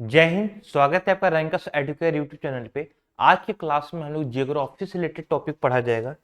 जय हिंद। स्वागत है आपका रैंकर्स एडुकेयर यूट्यूब चैनल पे। आज की क्लास में हम लोग जियोग्राफी से रिलेटेड टॉपिक पढ़ा जाएगा।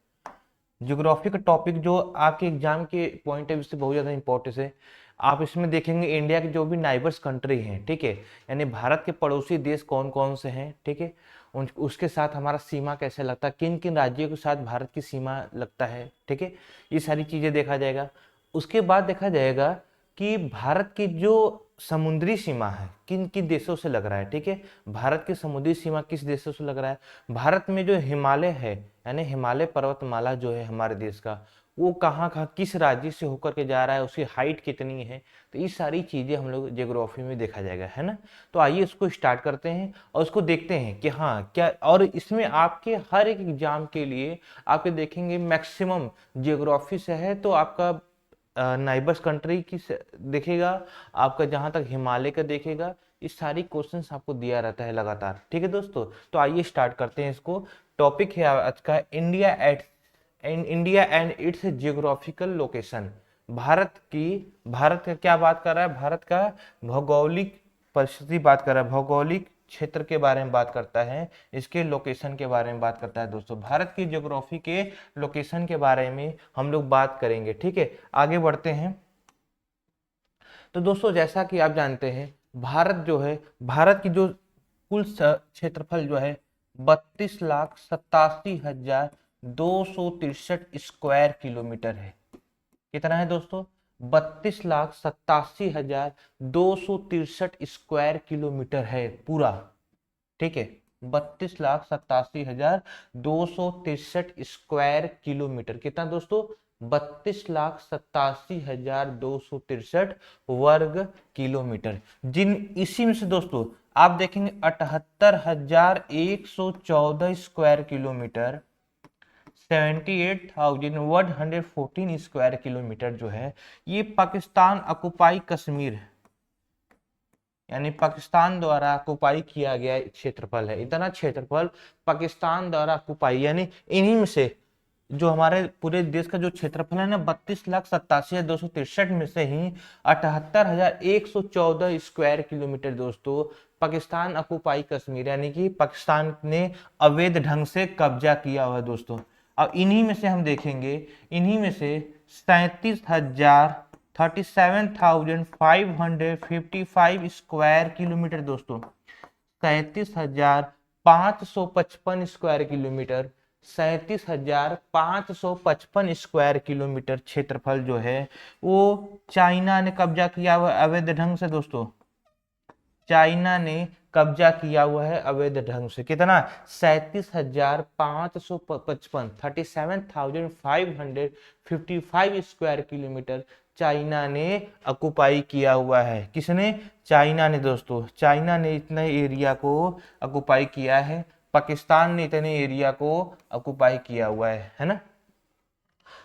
ज्योग्राफी का टॉपिक जो आपके एग्जाम के पॉइंट ऑफ व्यू से बहुत ज़्यादा इंपॉर्टेंट है। आप इसमें देखेंगे इंडिया के जो भी नाइबर्स कंट्री हैं, ठीक है, यानी भारत के पड़ोसी देश कौन कौन से हैं, ठीक है, उन उसके साथ हमारा सीमा कैसे लगता है, किन किन राज्यों के साथ भारत की सीमा लगता है, ठीक है, ये सारी चीज़ें देखा जाएगा। उसके बाद देखा जाएगा कि भारत की जो समुद्री सीमा है किन किन देशों से लग रहा है, ठीक है, भारत की समुद्री सीमा किस देशों से लग रहा है, भारत में जो हिमालय है यानी हिमालय पर्वतमाला जो है हमारे देश का, वो कहाँ कहाँ किस राज्य से होकर के जा रहा है, उसकी हाइट कितनी है। तो ये सारी चीजें हम लोग जियोग्राफी में देखा जाएगा, है ना। तो आइए इसको स्टार्ट करते हैं और उसको देखते हैं कि हाँ क्या, और इसमें आपके हर एक एग्जाम के लिए आपके देखेंगे मैक्सिमम जियोग्राफी से है, तो आपका नाइबर्स कंट्री की देखेगा, आपका जहां तक हिमालय का देखेगा। इस सारी क्वेश्चंस आपको दिया रहता है लगातार, ठीक है दोस्तों। तो आइए स्टार्ट करते हैं इसको। टॉपिक है आज का India and it's geographical location. Bharat का क्या बात कर रहा है, भारत का भौगोलिक परिस्थिति बात कर रहा है, भौगोलिक क्षेत्र के बारे में बात करता है, इसके लोकेशन के बारे में बात करता है दोस्तों। भारत की ज्योग्राफी के लोकेशन के बारे में हम लोग बात करेंगे, ठीक है। आगे बढ़ते हैं। तो दोस्तों जैसा कि आप जानते हैं, भारत जो है, भारत की जो कुल क्षेत्रफल जो है 32,87,263 स्क्वायर किलोमीटर है। कितना है दोस्तों? 32,87,263 स्क्वायर किलोमीटर है पूरा, ठीक है। 32,87,263 स्क्वायर किलोमीटर कितना दोस्तों? 32,87,263 वर्ग किलोमीटर। जिन इसी में से दोस्तों आप देखेंगे 78,114 स्क्वायर किलोमीटर, 78,114 स्क्वायर किलोमीटर जो है, ये पाकिस्तान ऑक्युपाई कश्मीर है, यानी पाकिस्तान द्वारा ऑक्युपाई किया गया क्षेत्रफल है। इतना क्षेत्रफल पाकिस्तान द्वारा ऑक्युपाई, यानी इन्हीं में से जो हमारे पूरे देश का जो क्षेत्रफल है ना, 32,87,263 में से ही 78,114 स्क्वायर किलोमीटर दोस्तों पाकिस्तान ऑक्युपाई कश्मीर, यानी कि पाकिस्तान ने अवैध ढंग से कब्जा किया हुआ है दोस्तों। अब इन्हीं में से हम देखेंगे, इन्हीं में से 37,555 स्क्वायर किलोमीटर दोस्तों, 37,555 स्क्वायर किलोमीटर, 37,555 स्क्वायर किलोमीटर क्षेत्रफल जो है वो चाइना ने कब्जा किया हुआ अवैध ढंग से दोस्तों। चाइना ने कब्जा किया हुआ है अवैध ढंग से। कितना? 37,555, 37,555 स्क्वायर किलोमीटर चाइना ने ऑक्युपाई किया हुआ है। किसने? चाइना ने दोस्तों। चाइना ने इतने एरिया को ऑक्युपाई किया है, पाकिस्तान ने इतने एरिया को ऑक्युपाई किया हुआ है ना।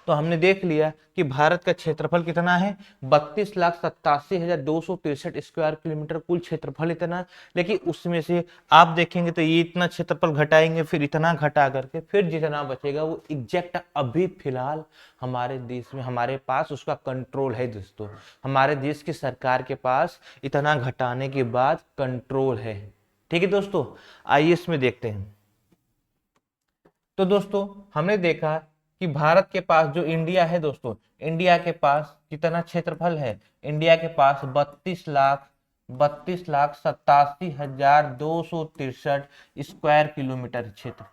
तो हमने देख लिया कि भारत का क्षेत्रफल कितना है, 32,87,263 स्क्वायर किलोमीटर कुल क्षेत्रफल इतना। लेकिन उसमें से आप देखेंगे तो ये इतना क्षेत्रफल घटाएंगे, फिर इतना घटा करके फिर जितना बचेगा वो एग्जैक्ट अभी फिलहाल हमारे देश में, हमारे पास उसका कंट्रोल है दोस्तों। हमारे देश की सरकार के पास इतना घटाने के बाद कंट्रोल है, ठीक है दोस्तों। आइए इसमें देखते हैं। तो दोस्तों हमने देखा कि भारत के पास जो इंडिया है दोस्तों, इंडिया के पास कितना क्षेत्रफल है? इंडिया के पास 32,87,263 स्क्वायर किलोमीटर क्षेत्र।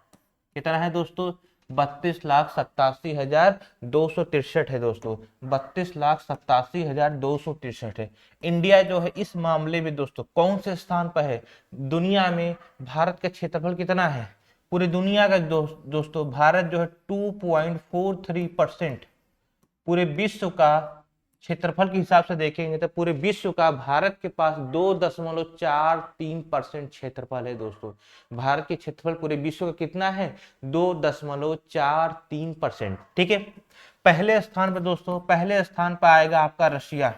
कितना है दोस्तों? 32,87,263 है दोस्तों, 32,87,263 है। इंडिया जो है इस मामले में दोस्तों कौन से स्थान पर है दुनिया में? भारत का क्षेत्रफल कितना है पूरी दुनिया का दोस्तों? भारत जो है 2.43%, पूरे विश्व का क्षेत्रफल के हिसाब से देखेंगे तो पूरे विश्व का भारत के पास 2.43% क्षेत्रफल है दोस्तों। भारत के क्षेत्रफल पूरे विश्व का कितना है? 2.43%, ठीक है। पहले स्थान पर दोस्तों, पहले स्थान पर आएगा आपका रशिया।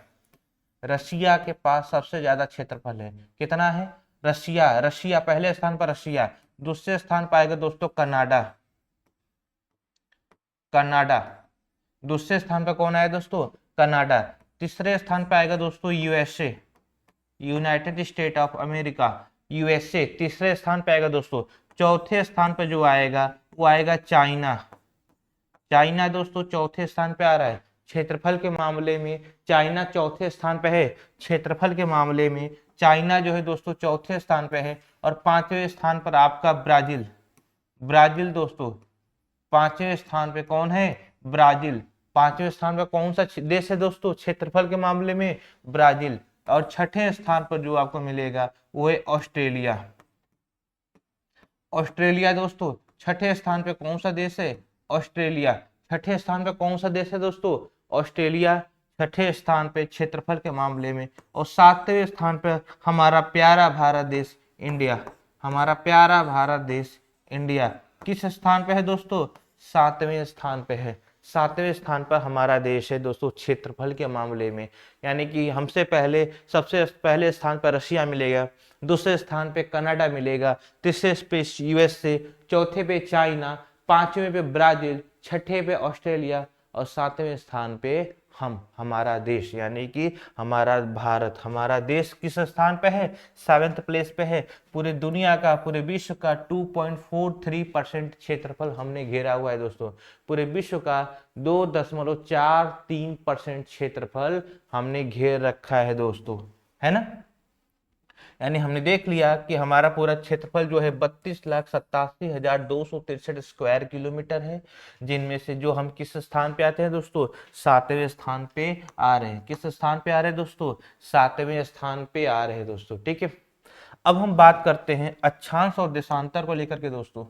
रशिया के पास सबसे ज्यादा क्षेत्रफल है। कितना है? रशिया, रशिया पहले स्थान पर रशिया। दूसरे स्थान पर आएगा दोस्तों कनाडा, कनाडा। दूसरे स्थान पर कौन आया दोस्तों? कनाडा। तीसरे स्थान पर आएगा दोस्तों USA, United state of America, USA तीसरे स्थान पे आएगा दोस्तों। चौथे स्थान पे जो आएगा वो आएगा चाइना। चाइना दोस्तों चौथे स्थान पे आ रहा है क्षेत्रफल के मामले में। चाइना चौथे स्थान पे है क्षेत्रफल के मामले में। चाइना जो है दोस्तों चौथे स्थान पे है। और पांचवें स्थान पर आपका ब्राजील। ब्राजील दोस्तों पांचवें स्थान पे कौन है? ब्राजील। पांचवें स्थान पे कौन सा देश है दोस्तों क्षेत्रफल के मामले में? ब्राजील। और छठे स्थान पर जो आपको मिलेगा वो है ऑस्ट्रेलिया। ऑस्ट्रेलिया दोस्तों छठे स्थान पे कौन सा देश है? ऑस्ट्रेलिया। छठे स्थान पे कौन सा देश है दोस्तों? ऑस्ट्रेलिया छठे स्थान पे क्षेत्रफल के मामले में। और सातवें स्थान पे हमारा प्यारा भारत देश इंडिया। हमारा प्यारा भारत देश इंडिया किस स्थान पे है दोस्तों? सातवें स्थान पे है। सातवें स्थान पर हमारा देश है दोस्तों क्षेत्रफल के मामले में। यानी कि हमसे पहले सबसे पहले स्थान पर रशिया मिलेगा, दूसरे स्थान पे कनाडा मिलेगा, तीसरे पे यूएसए, चौथे पे चाइना, पांचवें पे ब्राजील, छठे पे ऑस्ट्रेलिया और सातवें स्थान पे हमारा देश यानी कि हमारा भारत। हमारा देश किस स्थान पे है? 7th प्लेस पे है। पूरे दुनिया का, पूरे विश्व का 2.43% क्षेत्रफल हमने घेरा हुआ है दोस्तों। पूरे विश्व का 2.43% क्षेत्रफल हमने घेर रखा है दोस्तों, है ना। यानी हमने देख लिया कि हमारा पूरा क्षेत्रफल जो है 32,87,263 स्क्वायर किलोमीटर है, जिनमें से जो हम किस स्थान पे आते हैं दोस्तों? सातवें स्थान पे आ रहे हैं। किस स्थान पे आ रहे हैं दोस्तों? सातवें स्थान पे आ रहे हैं दोस्तों, ठीक है। अब हम बात करते हैं अक्षांश और देशांतर को लेकर के दोस्तों।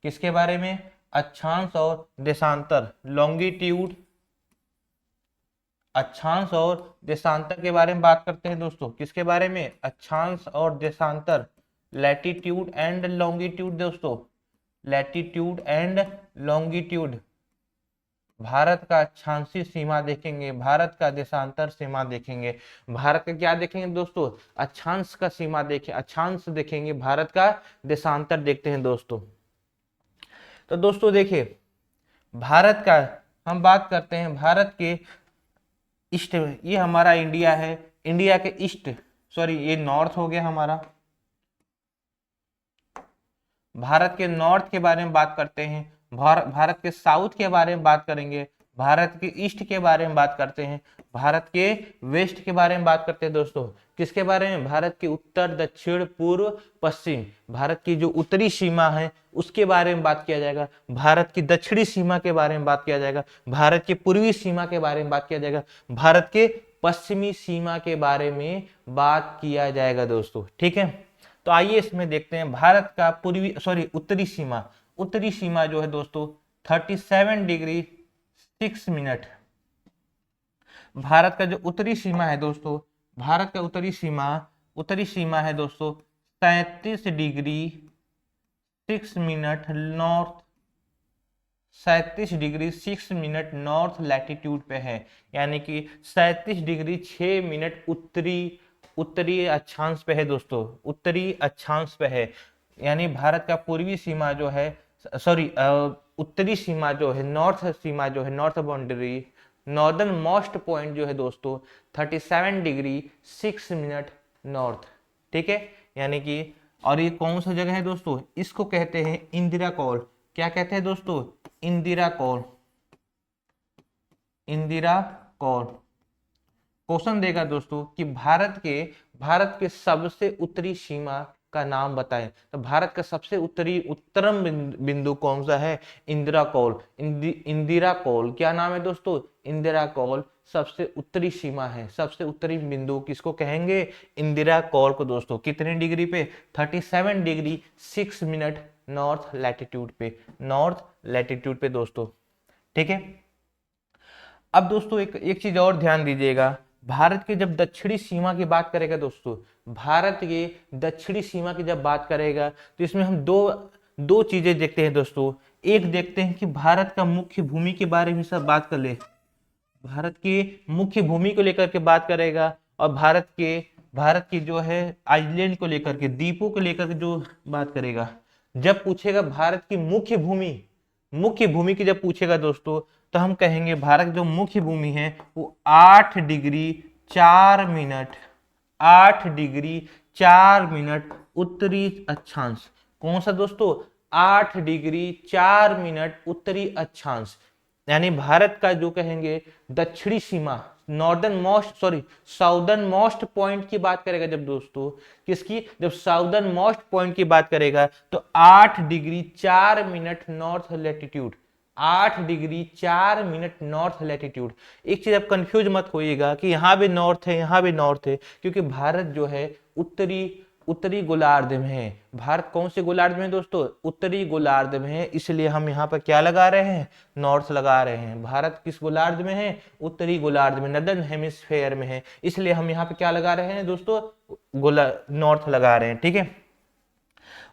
किसके बारे में? अक्षांश और देशांतर, लॉन्गिट्यूड, अक्षांश और देशांतर के बारे में बात करते हैं दोस्तों। किसके बारे में? अक्षांश और देशांतर, लैटिट्यूड एंड लॉन्गिट्यूड दोस्तों। Latitude and longitude. भारत का अक्षांशीय सीमा देखेंगे, भारत का देशांतर सीमा देखेंगे। भारत का क्या देखेंगे दोस्तों? अक्षांश का सीमा देखें, अक्षांश देखेंगे, भारत का देशांतर देखते हैं दोस्तों। तो दोस्तों देखिए भारत का हम बात करते हैं, भारत के ईस्ट, ये हमारा इंडिया है, इंडिया के ईस्ट, सॉरी ये नॉर्थ हो गया हमारा। भारत के नॉर्थ के बारे में बात करते हैं, भारत के साउथ के बारे में बात करेंगे, भारत के ईस्ट के बारे में बात करते हैं, भारत के वेस्ट के बारे में बात करते हैं दोस्तों। किसके बारे में? भारत के उत्तर, दक्षिण, पूर्व, पश्चिम। भारत की जो उत्तरी सीमा है उसके बारे में बात किया जाएगा, भारत की दक्षिणी सीमा के बारे में बात किया जाएगा, भारत की पूर्वी सीमा के बारे में बात किया जाएगा, भारत के पश्चिमी सीमा के बारे में बात किया जाएगा दोस्तों, ठीक है। तो आइए इसमें देखते हैं भारत का उत्तरी सीमा। उत्तरी सीमा जो है दोस्तों 37 डिग्री 6 मिनट। भारत का जो उत्तरी सीमा है दोस्तों, भारत का उत्तरी सीमा है दोस्तों 37 degree 6 minute north, 37 degree 6 minute north latitude पे है। यानी कि 37 डिग्री 6 मिनट उत्तरी अक्षांश पे है दोस्तों, उत्तरी अक्षांश पे है। यानी भारत का पूर्वी सीमा जो है, उत्तरी सीमा जो है, नॉर्थ सीमा जो है, north boundary, northern most point जो है दोस्तों 37 डिग्री 6 मिनट नॉर्थ, ठीक है। यानी कि और ये कौन सा जगह है दोस्तों? इसको कहते हैं इंदिरा कौल। क्या कहते हैं दोस्तों? इंदिरा कौल। इंदिरा कौल। क्वेश्चन देगा दोस्तों कि भारत के सबसे उत्तरी सीमा का नाम बताएं। तो भारत का सबसे उत्तरम बिंदु कौन सा है? इंदिरा कौल। इंदिरा कौल क्या नाम है दोस्तों? इंदिरा कौल सबसे उत्तरी सीमा है, सबसे उत्तरी बिंदु किसको कहेंगे? इंदिरा कौल को दोस्तों। कितने डिग्री पे? 37 डिग्री 6 मिनट नॉर्थ लैटिट्यूड पे, नॉर्थ लैटिट्यूड पे दोस्तों, ठीक है। अब दोस्तों एक चीज और ध्यान दीजिएगा, भारत के जब दक्षिणी सीमा की बात करेगा दोस्तों, भारत के दक्षिणी सीमा की जब बात करेगा तो इसमें हम दो चीजें देखते हैं दोस्तों। एक देखते हैं कि भारत का मुख्य भूमि के बारे में सब बात कर ले, भारत की मुख्य भूमि को लेकर के बात करेगा, और भारत की जो है आइलैंड को लेकर के, द्वीपों को लेकर के जो बात करेगा। जब पूछेगा भारत की मुख्य भूमि की जब पूछेगा दोस्तों, तो हम कहेंगे भारत जो मुख्य भूमि है वो 8 डिग्री 4 मिनट 8 डिग्री 4 मिनट उत्तरी अक्षांश। कौन सा दोस्तों? 8 डिग्री 4 मिनट उत्तरी अक्षांश, यानी भारत का जो कहेंगे दक्षिणी सीमा, northern most sorry southern most point की बात करेगा जब दोस्तों, किसकी? जब साउदर्न मोस्ट पॉइंट की बात करेगा तो 8 degree 4 minute north latitude, 8 degree 4 minute north latitude. एक चीज आप कंफ्यूज मत होइएगा कि यहाँ भी नॉर्थ है यहाँ भी नॉर्थ है, क्योंकि भारत जो है उत्तरी उत्तरी गोलार्ध में है। भारत कौन से गोलार्ध में है दोस्तों? उत्तरी गोलार्ध में है, इसलिए हम यहाँ पर क्या लगा रहे हैं? नॉर्थ लगा रहे हैं। भारत किस गोलार्ध में है? उत्तरी गोलार्ध में, नदर्न हेमिस्फेयर में है, इसलिए हम यहाँ पे क्या लगा रहे हैं दोस्तों? नॉर्थ लगा रहे हैं। ठीक है।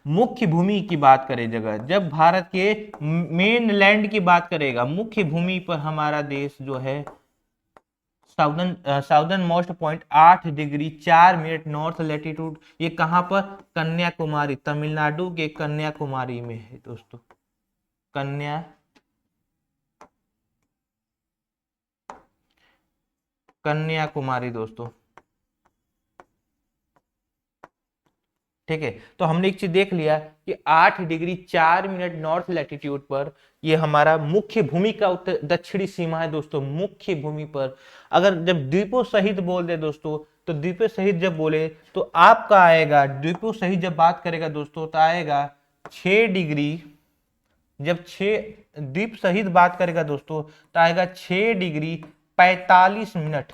मुख्य भूमि की बात करें, जगह जब भारत के मेन लैंड की बात करेगा, मुख्य भूमि पर हमारा देश जो है southern most point 8 degree 4 minute north latitude, ये कहां पर? कन्याकुमारी, तमिलनाडु के कन्याकुमारी में है दोस्तों, कन्याकुमारी दोस्तों। ठीक है, तो हमने एक चीज देख लिया कि 8 डिग्री 4 मिनट नॉर्थ लैटिट्यूड पर ये हमारा मुख्य भूमि का उत्तर दक्षिणी सीमा है दोस्तों। मुख्य भूमि पर अगर जब द्वीपों सहित बोल दे दोस्तों, तो द्वीपों सहित जब बोले तो आपका आएगा, द्वीपों सहित जब बात करेगा दोस्तों तो आएगा 6 डिग्री, जब 6 द्वीप सहित बात करेगा दोस्तों तो आएगा 6 डिग्री 45 मिनट,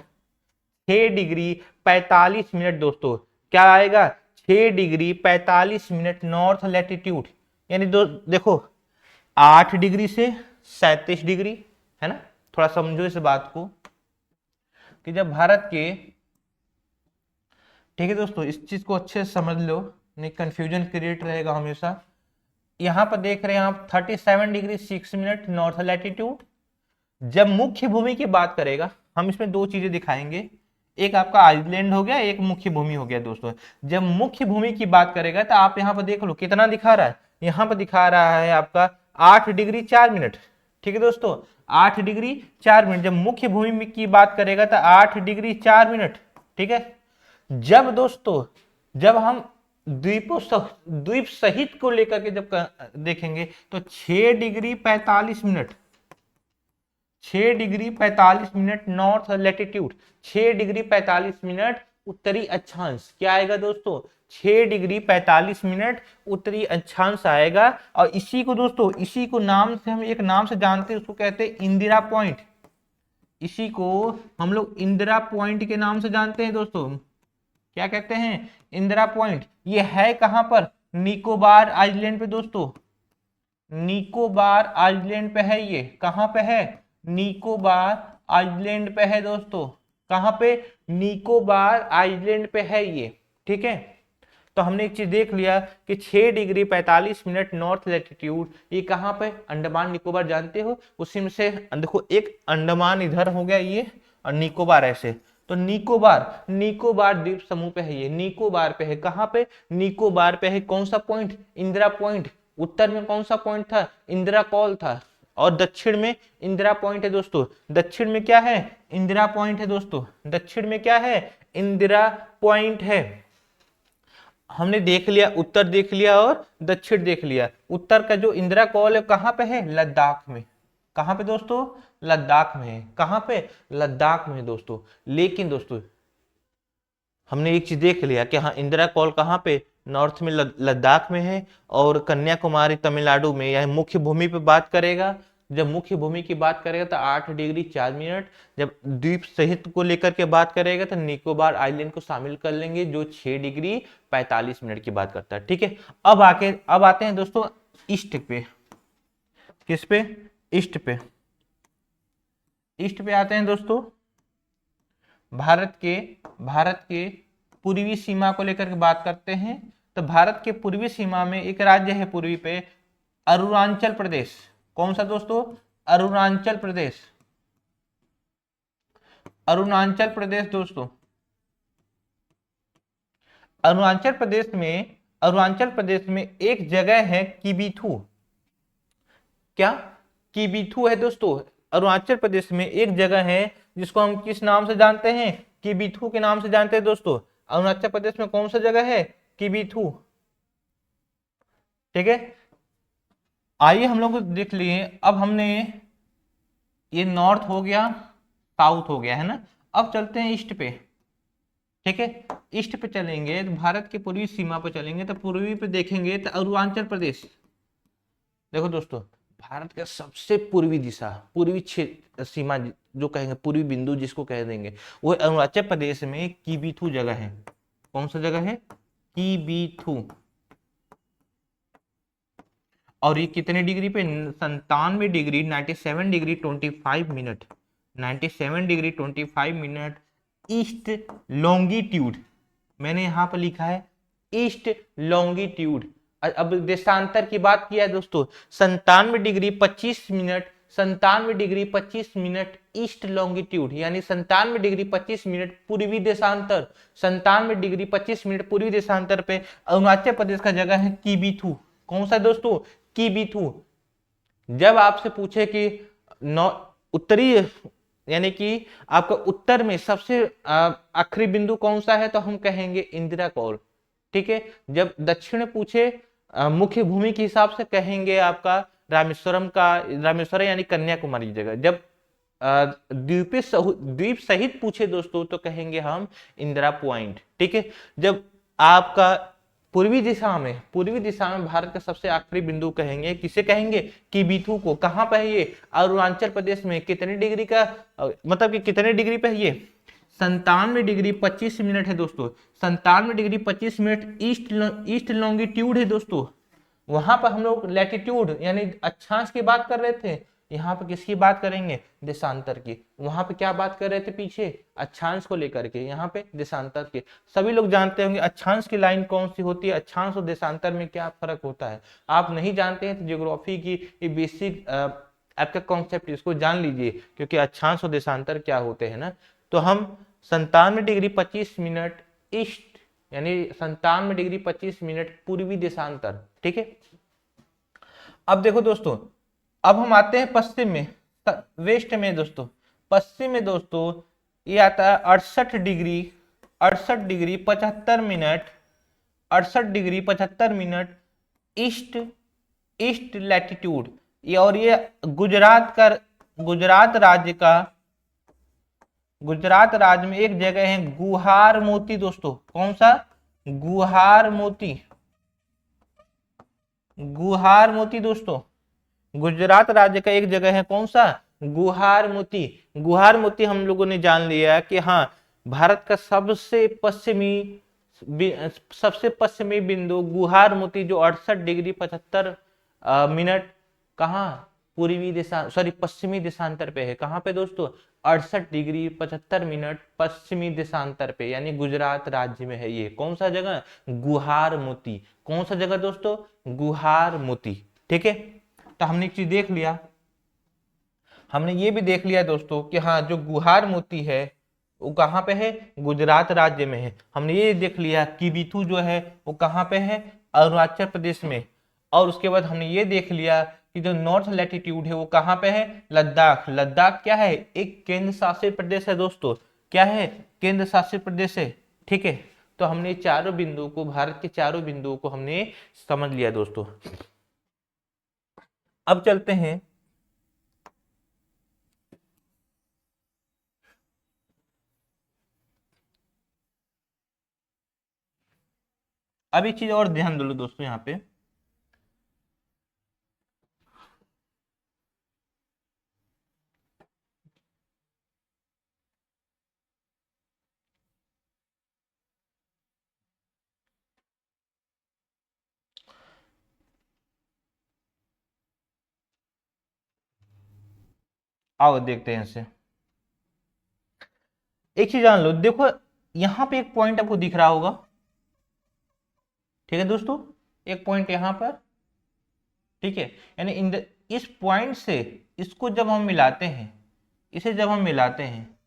6 डिग्री 45 मिनट दोस्तों। क्या आएगा? 6 डिग्री 45 मिनट नॉर्थ लैटिट्यूड, यानी देखो 8 डिग्री से 37 डिग्री है ना। थोड़ा समझो इस बात को कि जब भारत के, ठीक है दोस्तों, इस चीज को अच्छे से समझ लो, नहीं कंफ्यूजन क्रिएट रहेगा हमेशा। यहां पर देख रहे हैं आप 37 डिग्री 6 मिनट नॉर्थ लैटिट्यूड। जब मुख्य भूमि की बात करेगा, हम इसमें दो चीजें दिखाएंगे, एक आपका आइलैंड हो गया, एक मुख्य भूमि हो गया दोस्तों। जब मुख्य भूमि की बात करेगा तो आप यहाँ पर देख लो कितना दिखा रहा है, यहाँ पर दिखा रहा है आपका 8 डिग्री 4 मिनट। ठीक है दोस्तों, 8 डिग्री 4 मिनट। जब मुख्य भूमि की बात करेगा तो 8 डिग्री 4 मिनट। ठीक है, जब दोस्तों जब हम द्वीप सहित को लेकर के जब देखेंगे तो 6 degree 45 minute, 6 degree 45 minute north latitude, 6 degree 45 minute उत्तरी अक्षांश। क्या आएगा दोस्तों? 6 डिग्री 45 मिनट उत्तरी अक्षांश आएगा। और इसी को दोस्तों, इसी को नाम से हम एक नाम से जानते हैं, उसको कहते हैं इंदिरा पॉइंट। इसी को हम लोग इंदिरा पॉइंट के नाम से जानते हैं दोस्तों। क्या कहते हैं? इंदिरा पॉइंट। ये है कहां पर? निकोबार आइलैंड पे दोस्तों, निकोबार आइलैंड पे है। ये कहां पे है? निकोबार आइलैंड पे है दोस्तों। कहां पे? निकोबार आइलैंड पे है ये। ठीक है, तो हमने एक चीज देख लिया कि 6 डिग्री 45 मिनट नॉर्थ लैटिट्यूड, ये कहां पे? अंडमान निकोबार जानते हो, उसी में से देखो एक अंडमान इधर हो गया ये, और निकोबार ऐसे, तो निकोबार द्वीप समूह पे है ये, निकोबार पे है। कहां पे? निकोबार पे है। कौन सा पॉइंट? इंदिरा पॉइंट। उत्तर में कौन सा पॉइंट था? इंदिरा कॉल था। और दक्षिण में इंदिरा पॉइंट है दोस्तों। दक्षिण में क्या है? इंदिरा पॉइंट है दोस्तों। दक्षिण में क्या है? इंदिरा पॉइंट है। हमने देख लिया, उत्तर देख लिया और दक्षिण देख लिया। उत्तर का जो इंदिरा कॉल है कहां पे है? लद्दाख में। कहां पे दोस्तों? लद्दाख में है। कहां पे? लद्दाख में है दोस्तों। लेकिन दोस्तों हमने एक चीज देख लिया कि हाँ, इंदिरा कॉल कहां पे? नॉर्थ में, लद्दाख में है। और कन्याकुमारी तमिलनाडु में। यह मुख्य भूमि पे बात करेगा। जब मुख्य भूमि की बात करेगा तो 8 डिग्री 4 मिनट। जब द्वीप सहित को लेकर के बात करेगा तो निकोबार आइलैंड को शामिल कर लेंगे, जो 6 डिग्री 45 मिनट की बात करता है। ठीक है, अब आते हैं दोस्तों ईस्ट पे। किस पे? ईस्ट पे। ईस्ट पे आते हैं दोस्तों। भारत के पूर्वी सीमा को लेकर के बात करते हैं तो भारत के पूर्वी सीमा में एक राज्य है पूर्वी पे, अरुणाचल प्रदेश। कौन सा दोस्तों? अरुणाचल प्रदेश। अरुणाचल प्रदेश दोस्तों। अरुणाचल प्रदेश में एक जगह है किबिथू। क्या? किबिथू है दोस्तों। अरुणाचल प्रदेश में एक जगह है जिसको हम किस नाम से जानते हैं? किबिथू के नाम से जानते हैं दोस्तों। अरुणाचल प्रदेश में कौन सा जगह है, किबीथू। ठीक है, आइए हम लोग देख लिए। अब हमने ये नॉर्थ हो गया, साउथ हो गया है ना, अब चलते हैं ईस्ट पे। ठीक है, ईस्ट पे चलेंगे तो भारत के पूर्वी सीमा पे चलेंगे, तो पूर्वी पे देखेंगे तो अरुणाचल प्रदेश। देखो दोस्तों, भारत का सबसे पूर्वी दिशा, पूर्वी क्षेत्र सीमा जो कहेंगे, पूर्वी बिंदु जिसको कह देंगे, वो अरुणाचल प्रदेश में किबीथू जगह है। कौन सा जगह है, किबीथू। और ये कितने डिग्री पे, 97 degree 97 degree 25 minute, 97 degree 25 minute east longitude. मैंने यहां पर लिखा है ईस्ट लॉन्गिट्यूड। अब देशांतर की बात किया है दोस्तों, 97 degree 25 minute, 97 degree 25 minute east longitude, यानी 97 डिग्री 25 मिनट पूर्वी देशांतर, 97 डिग्री 25 मिनट पूर्वी देशांतर पे अरुणाचल प्रदेश का जगह है किबीथू। कौन सा दोस्तों, किबीथू। जब आपसे पूछे कि उत्तरी, यानी कि आपका उत्तर में सबसे आखिरी बिंदु कौन सा है, तो हम कहेंगे इंदिरा कौल। ठीक है, जब दक्षिण पूछे मुख्य भूमि के हिसाब से, कहेंगे आपका रामेश्वरम का, रामेश्वरम यानी कन्याकुमारी जगह। जब द्वीप सहित पूछे दोस्तों, तो कहेंगे हम इंदिरा पॉइंट। ठीक है, जब आपका पूर्वी दिशा में भारत का सबसे आखिरी बिंदु कहेंगे, किसे कहेंगे, किबीथू को। कहां पे है ये, अरुणाचल प्रदेश में। कितने डिग्री का, मतलब कि कितने डिग्री पे है ये, 97 डिग्री 25 मिनट है दोस्तों। 97 डिग्री 25 मिनट ईस्ट लॉन्गिट्यूड है दोस्तों। वहां पर हम लोग लैटिट्यूड यानी अक्षांश की बात कर रहे थे, यहाँ पे किसकी बात करेंगे, देशांतर की। वहां पे क्या बात कर रहे थे पीछे, अक्षांश को लेकर के, यहाँ पे देशांतर के। सभी लोग जानते होंगे अक्षांश की लाइन कौन सी होती है, अक्षांश और देशांतर में क्या फर्क होता है। आप नहीं जानते हैं तो ज्योग्राफी की ये बेसिक आपका कॉन्सेप्ट, इसको जान लीजिए, क्योंकि अक्षांश और देशांतर क्या होते हैं ना। तो हम 97 डिग्री 25 मिनट ईस्ट, यानी 97 डिग्री 25 मिनट पूर्वी देशांतर। ठीक है, अब देखो दोस्तों, अब हम आते हैं पश्चिम में, वेस्ट में दोस्तों। पश्चिम में दोस्तों ये आता है 68 degree 75 minute, 68 degree 75 minute east, east latitude. ये और ये गुजरात राज्य में एक जगह है गुहार मोती दोस्तों। कौन सा, गुहार मोती, गुहार मोती दोस्तों। गुजरात राज्य का एक जगह है, कौन सा, गुहार मोती। गुहार मोती हम लोगों ने जान लिया कि हाँ, भारत का सबसे पश्चिमी बिंदु गुहार मोती, जो 68 डिग्री 75 मिनट कहाँ, पूर्वी दिशा, सॉरी पश्चिमी देशांतर पे है। कहाँ पे दोस्तों, 68 डिग्री 75 मिनट पश्चिमी देशांतर पे, यानी गुजरात राज्य में है ये। कौन सा जगह, गुहार मोती। कौन सा जगह दोस्तों, गुहार मोती। ठीक है, तो हमने एक चीज देख लिया, हमने ये भी देख लिया दोस्तों कि हाँ, जो गुहार मोती है वो कहाँ पे है, गुजरात राज्य में है। हमने ये देख लिया किबीथू जो है वो कहाँ पे है, अरुणाचल प्रदेश में। और उसके बाद हमने ये देख लिया कि जो नॉर्थ लैटिट्यूड है वो कहाँ पे है, लद्दाख। लद्दाख क्या है, एक केंद्र शासित प्रदेश है दोस्तों। क्या है, केंद्र शासित प्रदेश है। ठीक है, तो हमने चारों बिंदुओं को, भारत के चारों बिंदुओं को हमने समझ लिया दोस्तों। अब चलते हैं अब एक चीज और ध्यान दो दोस्तों, यहाँ पे आओ देखते हैं इसे। एक चीज जान लो, देखो यहाँ पे एक पॉइंट आपको दिख रहा होगा। ठीक है दोस्तों, एक पॉइंट यहाँ पर। ठीक है, यानी इस पॉइंट से इसको जब हम मिलाते हैं, इसे जब हम मिलाते हैं,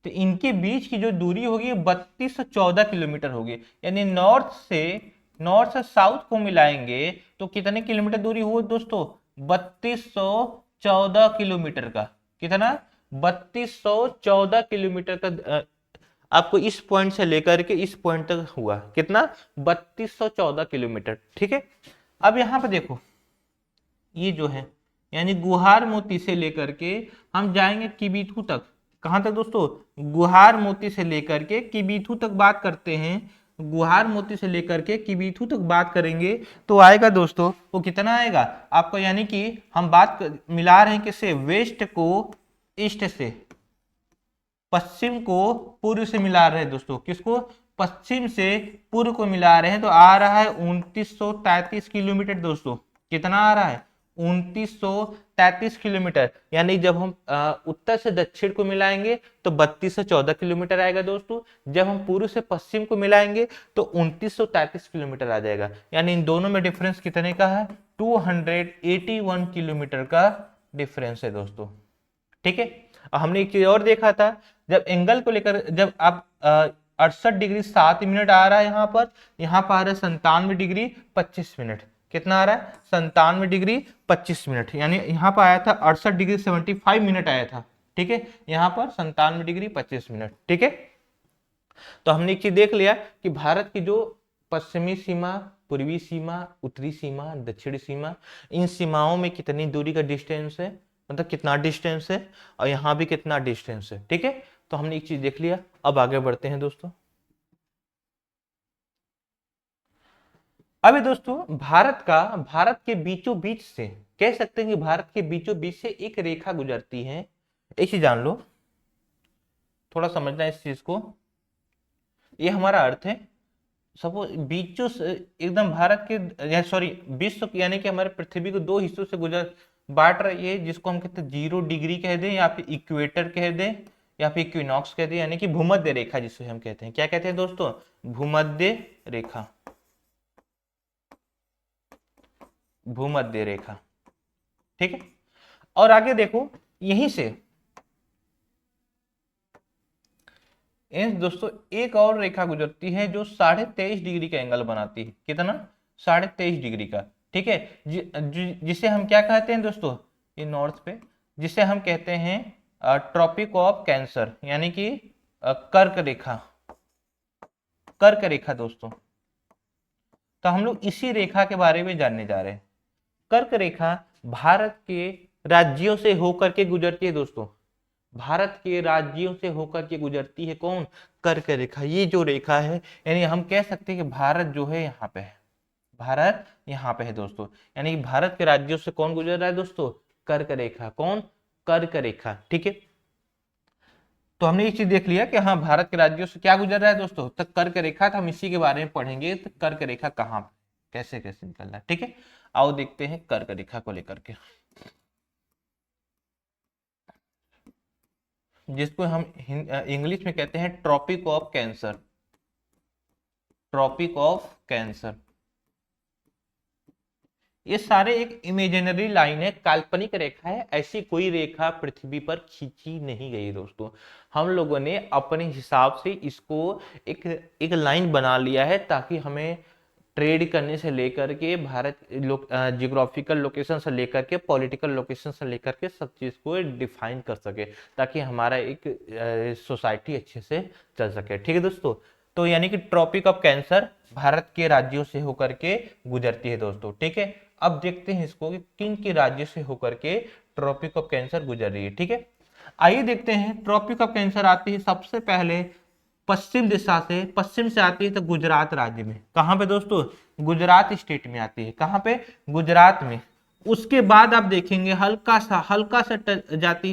तो इनके बीच की जो दूरी होगी 3214 किलोमीटर होगी। यानी नॉर्थ से साउथ को मिलाएंगे तो कितने किलोमीटर दूरी होगी दोस्तों, 3214 किलोमीटर का। कितना, 3214 किलोमीटर का आपको इस पॉइंट से लेकर के इस पॉइंट तक हुआ कितना 3214 किलोमीटर। ठीक है, अब यहाँ पे देखो ये जो है यानी गुहार मोती से लेकर के हम जाएंगे किबीथू तक। कहां तक दोस्तों? गुहार मोती से लेकर के किबीथू तक बात करते हैं। गुहार मोती से लेकर के किबीथू तक बात करेंगे तो आएगा दोस्तों वो कितना आएगा आपको, यानी कि हम मिला रहे हैं किससे, वेस्ट को ईस्ट से, पश्चिम को पूर्व से मिला रहे हैं दोस्तों। किसको? पश्चिम से पूर्व को मिला रहे हैं तो आ रहा है 2933 किलोमीटर दोस्तों। कितना आ रहा है? 2933 किलोमीटर। यानी जब हम उत्तर से दक्षिण को मिलाएंगे तो 3214 किलोमीटर आएगा दोस्तों। जब हम पूर्व से पश्चिम को मिलाएंगे तो 2933 किलोमीटर आ जाएगा। यानी इन दोनों में डिफरेंस कितने का है? 281 किलोमीटर का डिफरेंस है दोस्तों। ठीक है, हमने एक चीज और देखा था, जब एंगल को लेकर जब आप 68 डिग्री 7 मिनट आ रहा है यहाँ पर आ रहा है 97 डिग्री 25 मिनट। कितना आ रहा है? 97 डिग्री 25 मिनट। यानी यहाँ पर आया था 68 डिग्री 75 मिनट आया था। ठीक है, यहाँ पर 97 डिग्री 25 मिनट। ठीक है, तो हमने एक चीज देख लिया कि भारत की जो पश्चिमी सीमा, पूर्वी सीमा, उत्तरी सीमा, दक्षिणी सीमा, इन सीमाओं में कितनी दूरी का डिस्टेंस है, मतलब कितना डिस्टेंस है, और यहां भी कितना डिस्टेंस है। ठीक है, तो हमने एक चीज देख लिया। अब आगे बढ़ते हैं दोस्तों। अभी दोस्तों भारत के बीचों बीच से, कह सकते हैं कि भारत के बीचों बीच से एक रेखा गुजरती है। एक चीज जान लो, थोड़ा समझना इस चीज को। ये हमारा अर्थ है, सपोज बीचों से एकदम भारत के सॉरी विश्व यानी कि हमारे पृथ्वी को दो हिस्सों से बांट रही है, जिसको हम कहते हैं 0 डिग्री कह दें या फिर इक्वेटर कह दें या फिर इक्विनॉक्स कह दें, यानी कि भूमध्य रेखा जिसे हम कहते हैं। क्या कहते हैं दोस्तों? भूमध्य रेखा। भूमध्य रेखा। ठीक है, और आगे देखो यहीं से दोस्तों एक और रेखा गुजरती है जो 23.5 डिग्री का एंगल बनाती है। कितना? 23.5 डिग्री का। ठीक है, जिसे हम क्या कहते हैं दोस्तों, ये नॉर्थ पे, जिसे हम कहते हैं ट्रॉपिक ऑफ कैंसर, यानी कि कर्क रेखा। कर्क रेखा दोस्तों, तो हम लोग इसी रेखा के बारे में जानने जा रहे हैं। कर्क रेखा भारत के राज्यों से होकर के गुजरती है दोस्तों। भारत के राज्यों से होकर के गुजरती है कौन? कर्क रेखा। ये जो रेखा है, यानी हम कह सकते हैं कि भारत जो है यहाँ पे है, भारत यहाँ पे है दोस्तों। यानी कि भारत के राज्यों से कौन गुजर रहा है दोस्तों? कर्क रेखा। कौन? कर्क रेखा। ठीक है, तो हमने ये चीज देख लिया कि हाँ भारत के राज्यों से क्या गुजर रहा है दोस्तों, तो कर्क रेखा। तो हम इसी के बारे में पढ़ेंगे, तो कर्क रेखा कहाँ कैसे कैसे निकलना है। ठीक है, आओ देखते हैं कर्क रेखा को लेकर के, जिसको हम इंग्लिश में कहते हैं tropic of cancer. Tropic of cancer, ये सारे एक इमेजिनरी लाइन है, काल्पनिक रेखा है। ऐसी कोई रेखा पृथ्वी पर खींची नहीं गई दोस्तों। हम लोगों ने अपने हिसाब से इसको एक लाइन बना लिया है, ताकि हमें ट्रेड करने से लेकर के भारत जियोग्राफिकल लोकेशन से लेकर के पॉलिटिकल लोकेशन से लेकर के सब चीज को डिफाइन कर सके, ताकि हमारा एक सोसाइटी अच्छे से चल सके। ठीक है दोस्तों, तो यानी कि ट्रॉपिक ऑफ कैंसर भारत के राज्यों से होकर के गुजरती है दोस्तों। ठीक है, अब देखते हैं इसको कि किन के राज्य से होकर के ट्रॉपिक ऑफ कैंसर गुजर रही है। ठीक है, आइए देखते हैं। ट्रॉपिक ऑफ कैंसर आती है सबसे पहले पश्चिम दिशा से, पश्चिम से आती है तो गुजरात राज्य में। कहां पे दोस्तों? गुजरात स्टेट में आती है। कहां पे? गुजरात में। उसके बाद आप देखेंगे हल्का सा जाती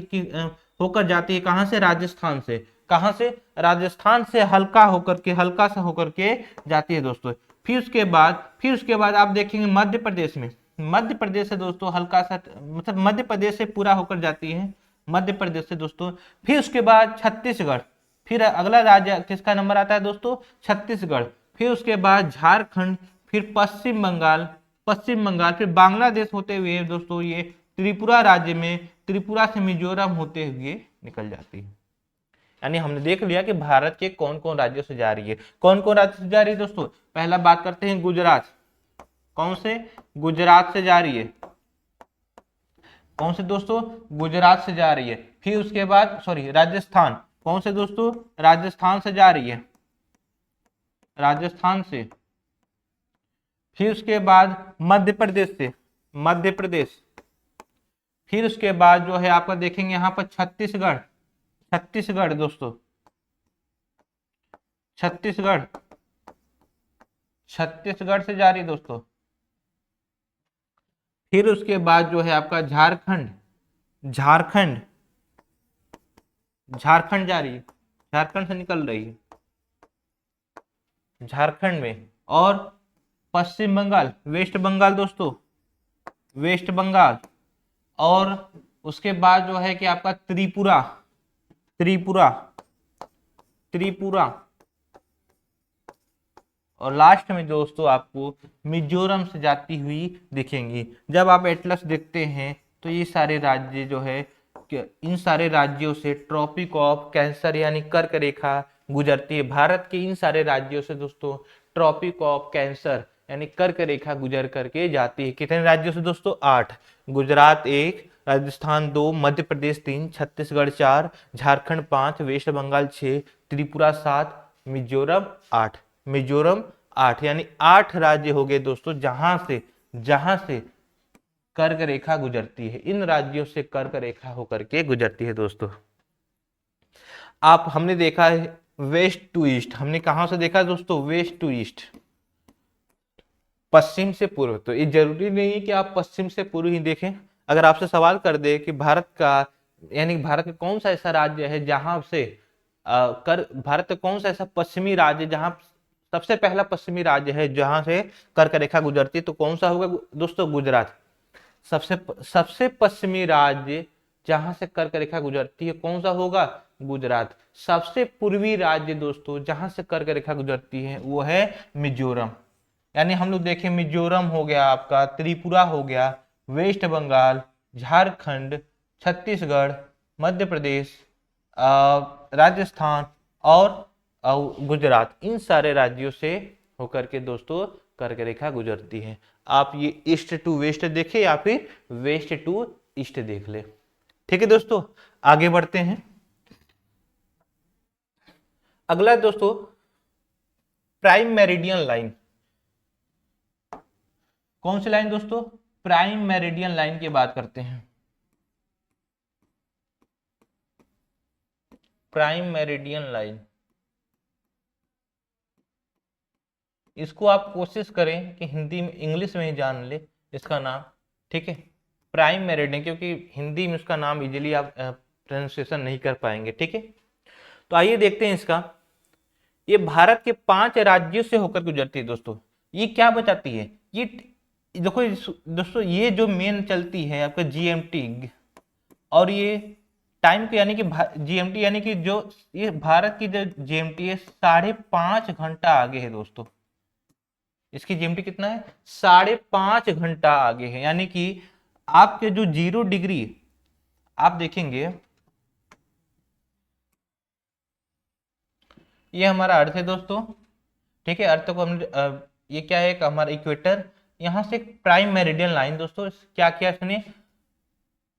होकर जाती है। कहां से? राजस्थान से। कहां से? राजस्थान से हल्का सा होकर के जाती है दोस्तों। फिर उसके बाद आप देखेंगे मध्य प्रदेश में। मध्य प्रदेश से दोस्तों हल्का सा, मतलब मध्य प्रदेश से पूरा होकर जाती है, मध्य प्रदेश से दोस्तों। फिर उसके बाद छत्तीसगढ़, फिर अगला राज्य किसका नंबर आता है दोस्तों? छत्तीसगढ़। फिर उसके बाद झारखंड, फिर पश्चिम बंगाल, फिर बांग्लादेश होते हुए दोस्तों ये त्रिपुरा राज्य में, त्रिपुरा से मिजोरम होते हुए निकल जाती है। यानी हमने देख लिया कि भारत के कौन कौन राज्यों से जा रही है। कौन कौन राज्य से जा रही है दोस्तों? पहला बात करते हैं गुजरात। कौन से? गुजरात से जा रही है। कौन से दोस्तों? गुजरात से जा रही है। फिर उसके बाद राजस्थान, कौन से दोस्तों, राजस्थान से जा रही है, राजस्थान से। फिर उसके बाद मध्य प्रदेश से, मध्य प्रदेश। फिर उसके बाद जो है आपका देखेंगे यहाँ पर छत्तीसगढ़, छत्तीसगढ़ दोस्तों, छत्तीसगढ़, छत्तीसगढ़ से जा रही है दोस्तों। फिर उसके बाद जो है आपका झारखंड, झारखंड, झारखंड जा रही है, झारखंड से निकल रही है, झारखंड में। और पश्चिम बंगाल, वेस्ट बंगाल दोस्तों, वेस्ट बंगाल। और उसके बाद जो है कि आपका त्रिपुरा, त्रिपुरा, त्रिपुरा। और लास्ट में दोस्तों आपको मिजोरम से जाती हुई दिखेंगी। जब आप एटलस देखते हैं तो ये सारे राज्य जो है, इन सारे राज्यों से ट्रॉपिक ऑफ कैंसर यानी कर्क रेखा गुजरती है। भारत के इन सारे राज्यों से दोस्तों ट्रॉपिक ऑफ कैंसर यानी कर्क रेखा गुजर करके जाती है। कितने राज्यों से दोस्तों, 8। गुजरात 1, राजस्थान 2, मध्य प्रदेश 3, छत्तीसगढ़ 4, झारखंड 5, वेस्ट बंगाल 6, त्रिपुरा 7, मिजोरम 8। मिजोरम 8 यानी 8 राज्य हो गए दोस्तों जहां से कर्क रेखा गुजरती है। इन राज्यों से कर्क रेखा होकर के गुजरती है दोस्तों। आप हमने देखा है वेस्ट टू ईस्ट, हमने कहां से देखा दोस्तों, वेस्ट टू ईस्ट, पश्चिम से पूर्व। तो ये जरूरी नहीं है कि आप पश्चिम से पूर्व ही देखें। अगर आपसे सवाल कर दे कि भारत का यानी भारत का कौन सा ऐसा राज्य है जहां से भारत का कौन सा ऐसा पश्चिमी राज्य जहां सबसे पहला पश्चिमी राज्य है जहां से कर्क रेखा गुजरती है, तो कौन सा होगा दोस्तों, गुजरात। सबसे पश्चिमी राज्य जहां से कर्क रेखा गुजरती है कौन सा होगा, गुजरात। सबसे पूर्वी राज्य दोस्तों जहां से कर्क रेखा गुजरती है वो है मिजोरम। यानी हम लोग देखें, मिजोरम हो गया आपका, त्रिपुरा हो गया, वेस्ट बंगाल, झारखंड, छत्तीसगढ़, मध्य प्रदेश, राजस्थान और गुजरात। इन सारे राज्यों से होकर के दोस्तों कर्क रेखा गुजरती है। आप ये ईस्ट टू वेस्ट देखें या फिर वेस्ट टू ईस्ट देख ले। ठीक है दोस्तों, आगे बढ़ते हैं। अगला दोस्तों प्राइम मेरिडियन लाइन। कौन सी लाइन दोस्तों, प्राइम मेरिडियन लाइन की बात करते हैं। प्राइम मेरिडियन लाइन, इसको आप कोशिश करें कि हिंदी में इंग्लिश में ही जान ले इसका नाम। ठीक है, प्राइम मेरिडियन, क्योंकि हिंदी में उसका नाम इजीली आप प्रोनाउंसिएशन नहीं कर पाएंगे। ठीक है, तो आइए देखते हैं इसका। ये भारत के 5 राज्यों से होकर गुजरती है दोस्तों। ये क्या बचाती है, ये देखो दोस्तों, ये जो मेन चलती है आपका जीएमटी, और ये टाइम के यानी कि जीएमटी यानी कि जो ये भारत की जो जीएमटी है 5.5 घंटा आगे है दोस्तों। इसकी जीएमटी कितना है, 5.5 घंटा आगे है। यानी कि आपके जो 0 डिग्री आप देखेंगे, ये हमारा अर्थ है दोस्तों। ठीक है, अर्थ को हम ये क्या है, हमारा इक्वेटर। यहां से प्राइम मेरिडियन लाइन दोस्तों क्या किया इसने,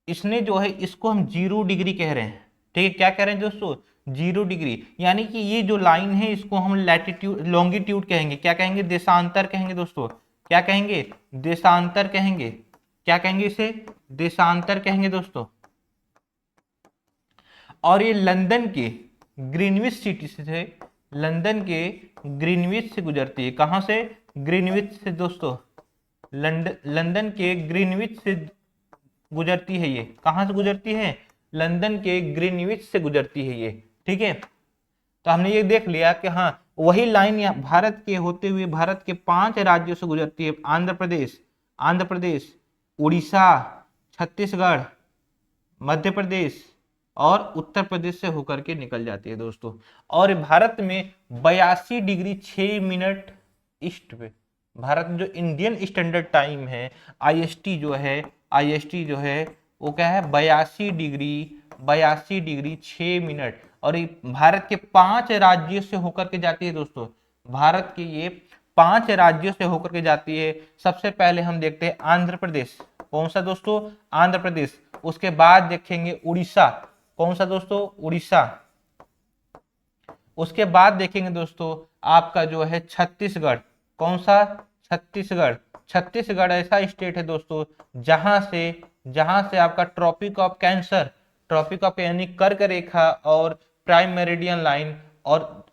इसने जो है इसको हम 0 डिग्री कह रहे हैं। ठीक है, क्या कह रहे हैं दोस्तों, 0 डिग्री। यानी कि ये जो लाइन है इसको हम लैटिट्यूड लॉन्गिट्यूड कहेंगे। क्या कहेंगे, देशांतर कहेंगे दोस्तों। क्या कहेंगे, देशांतर कहेंगे। क्या कहेंगे इसे, देशांतर कहेंगे दोस्तों। और ये लंदन के ग्रीनविच सिटी से, लंदन के ग्रीनविच से गुजरती है। कहां से, ग्रीनविच से दोस्तों, लंदन के ग्रीनविच से गुजरती है। ये कहां से गुजरती है, लंदन के ग्रीनविच से गुजरती है ये। ठीक है, तो हमने ये देख लिया कि हाँ वही लाइन यहाँ भारत के होते हुए भारत के 5 राज्यों से गुजरती है। आंध्र प्रदेश, आंध्र प्रदेश, उड़ीसा, छत्तीसगढ़, मध्य प्रदेश और उत्तर प्रदेश से होकर के निकल जाती है दोस्तों। और भारत में 82 डिग्री 6 मिनट ईस्ट पे, भारत में जो इंडियन स्टैंडर्ड टाइम है आईएसटी जो है, आईएसटी जो है वो क्या है, 82 डिग्री 6 मिनट। और ये भारत के 5 राज्यों से होकर के जाती है दोस्तों। भारत के ये 5 राज्यों से होकर के जाती है। सबसे पहले हम देखते हैं आंध्र प्रदेश। कौन सा दोस्तों, आंध्र प्रदेश। उसके बाद देखेंगे उड़ीसा। कौन सा दोस्तों, उड़ीसा। उसके बाद देखेंगे दोस्तों आपका जो है छत्तीसगढ़। कौन सा? छत्तीसगढ़। छत्तीसगढ़ ऐसा स्टेट है दोस्तों जहां से आपका tropic of cancer, tropic of यानी कर्क रेखा और प्राइम मेरिडियन लाइन और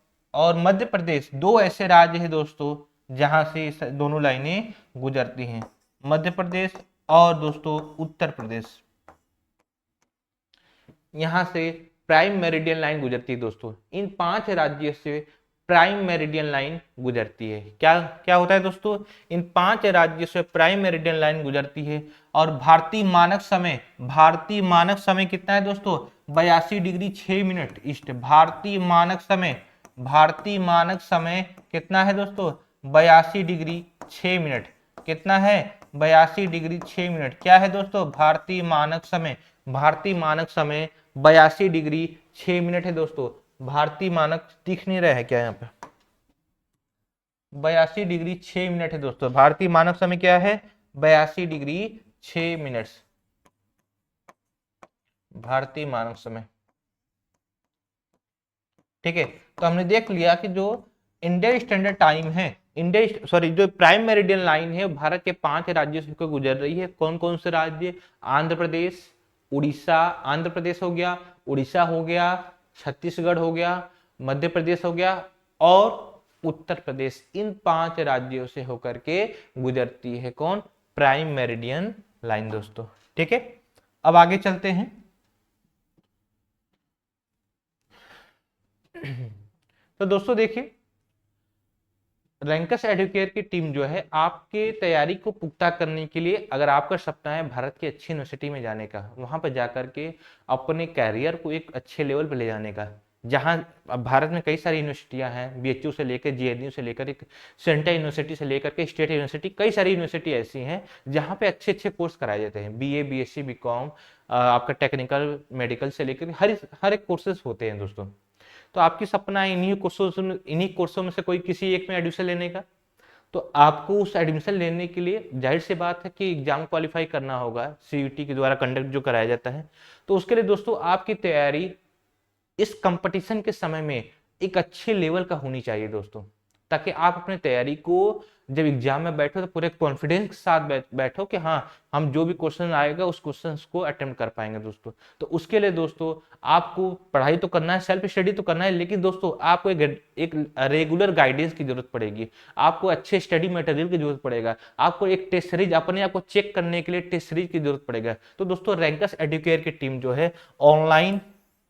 मध्य प्रदेश, दो ऐसे राज्य हैं दोस्तों जहां से दोनों लाइनें गुजरती हैं, मध्य प्रदेश और दोस्तों उत्तर प्रदेश। यहां से प्राइम मेरिडियन लाइन गुजरती है दोस्तों। इन 5 राज्यों से प्राइम मेरिडियन लाइन गुजरती है। क्या क्या होता है दोस्तों? इन 5 राज्यों से प्राइम मेरिडियन लाइन गुजरती है और भारतीय मानक समय कितना है दोस्तों? 82 डिग्री 6 मिनट ईस्ट। भारतीय मानक समय कितना है दोस्तों? 82 डिग्री 6 मिनट। कितना है? 82 डिग्री 6 मिनट। क्या है दोस्तों? भारतीय मानक समय 82 डिग्री 6 मिनट है दोस्तों। भारतीय मानक दिख नहीं रहा है क्या यहाँ पे? 82 डिग्री 6 मिनट है दोस्तों। भारतीय मानक समय क्या है? 82 डिग्री 6 मिनट भारतीय मानक समय। ठीक है, तो हमने देख लिया कि जो इंडियन स्टैंडर्ड टाइम है, जो प्राइम मेरिडियन लाइन है भारत के 5 राज्यों से गुजर रही है। कौन कौन से राज्य? आंध्र प्रदेश, उड़ीसा, आंध्र प्रदेश हो गया, उड़ीसा हो गया, छत्तीसगढ़ हो गया, मध्य प्रदेश हो गया और उत्तर प्रदेश। इन 5 राज्यों से होकर के गुजरती है कौन? प्राइम मेरिडियन लाइन दोस्तों। ठीक है, अब आगे चलते हैं। तो दोस्तों देखिए, रैंकस एडुकेयर की टीम जो है आपके तैयारी को पुख्ता करने के लिए, अगर आपका सपना है भारत की अच्छी यूनिवर्सिटी में जाने का, वहां पर जाकर के अपने कैरियर को एक अच्छे लेवल पर ले जाने का, जहां अब भारत में कई सारी यूनिवर्सिटियां हैं, बीएचयू से लेकर जेएनयू से लेकर एक सेंट्रल यूनिवर्सिटी से लेकर के स्टेट यूनिवर्सिटी, कई सारी यूनिवर्सिटी ऐसी हैं जहां पे अच्छे अच्छे कोर्स कराए जाते हैं। बीए, बीएससी, बीकॉम, आपका टेक्निकल, मेडिकल से लेकर हर एक कोर्सेज होते हैं दोस्तों। तो आपकी सपना है इन्हीं कोर्सों में से कोई किसी एक में एडमिशन लेने का। तो आपको उस एडमिशन लेने के लिए जाहिर सी बात है कि एग्जाम क्वालिफाई करना होगा, सीयूटी के द्वारा कंडक्ट जो कराया जाता है। तो उसके लिए दोस्तों आपकी तैयारी इस कंपटीशन के समय में एक अच्छे लेवल का होनी चाहिए दोस्तों, ताकि आप अपने तैयारी को जब एग्जाम में बैठो तो पूरे कॉन्फिडेंस के साथ बैठो कि हाँ, हम जो भी क्वेश्चन आएगा उस क्वेश्चन को अटेम्प्ट कर पाएंगे दोस्तों। तो उसके लिए दोस्तों आपको पढ़ाई तो करना है, सेल्फ स्टडी तो करना है, लेकिन दोस्तों आपको एक रेगुलर गाइडेंस की जरूरत पड़ेगी। आपको अच्छे स्टडी मटेरियल की जरूरत पड़ेगा। आपको एक टेस्ट सीरीज, अपने आप को चेक करने के लिए टेस्ट सीरीज की जरूरत पड़ेगा। तो दोस्तों रैंकस एडुकेयर की टीम जो है ऑनलाइन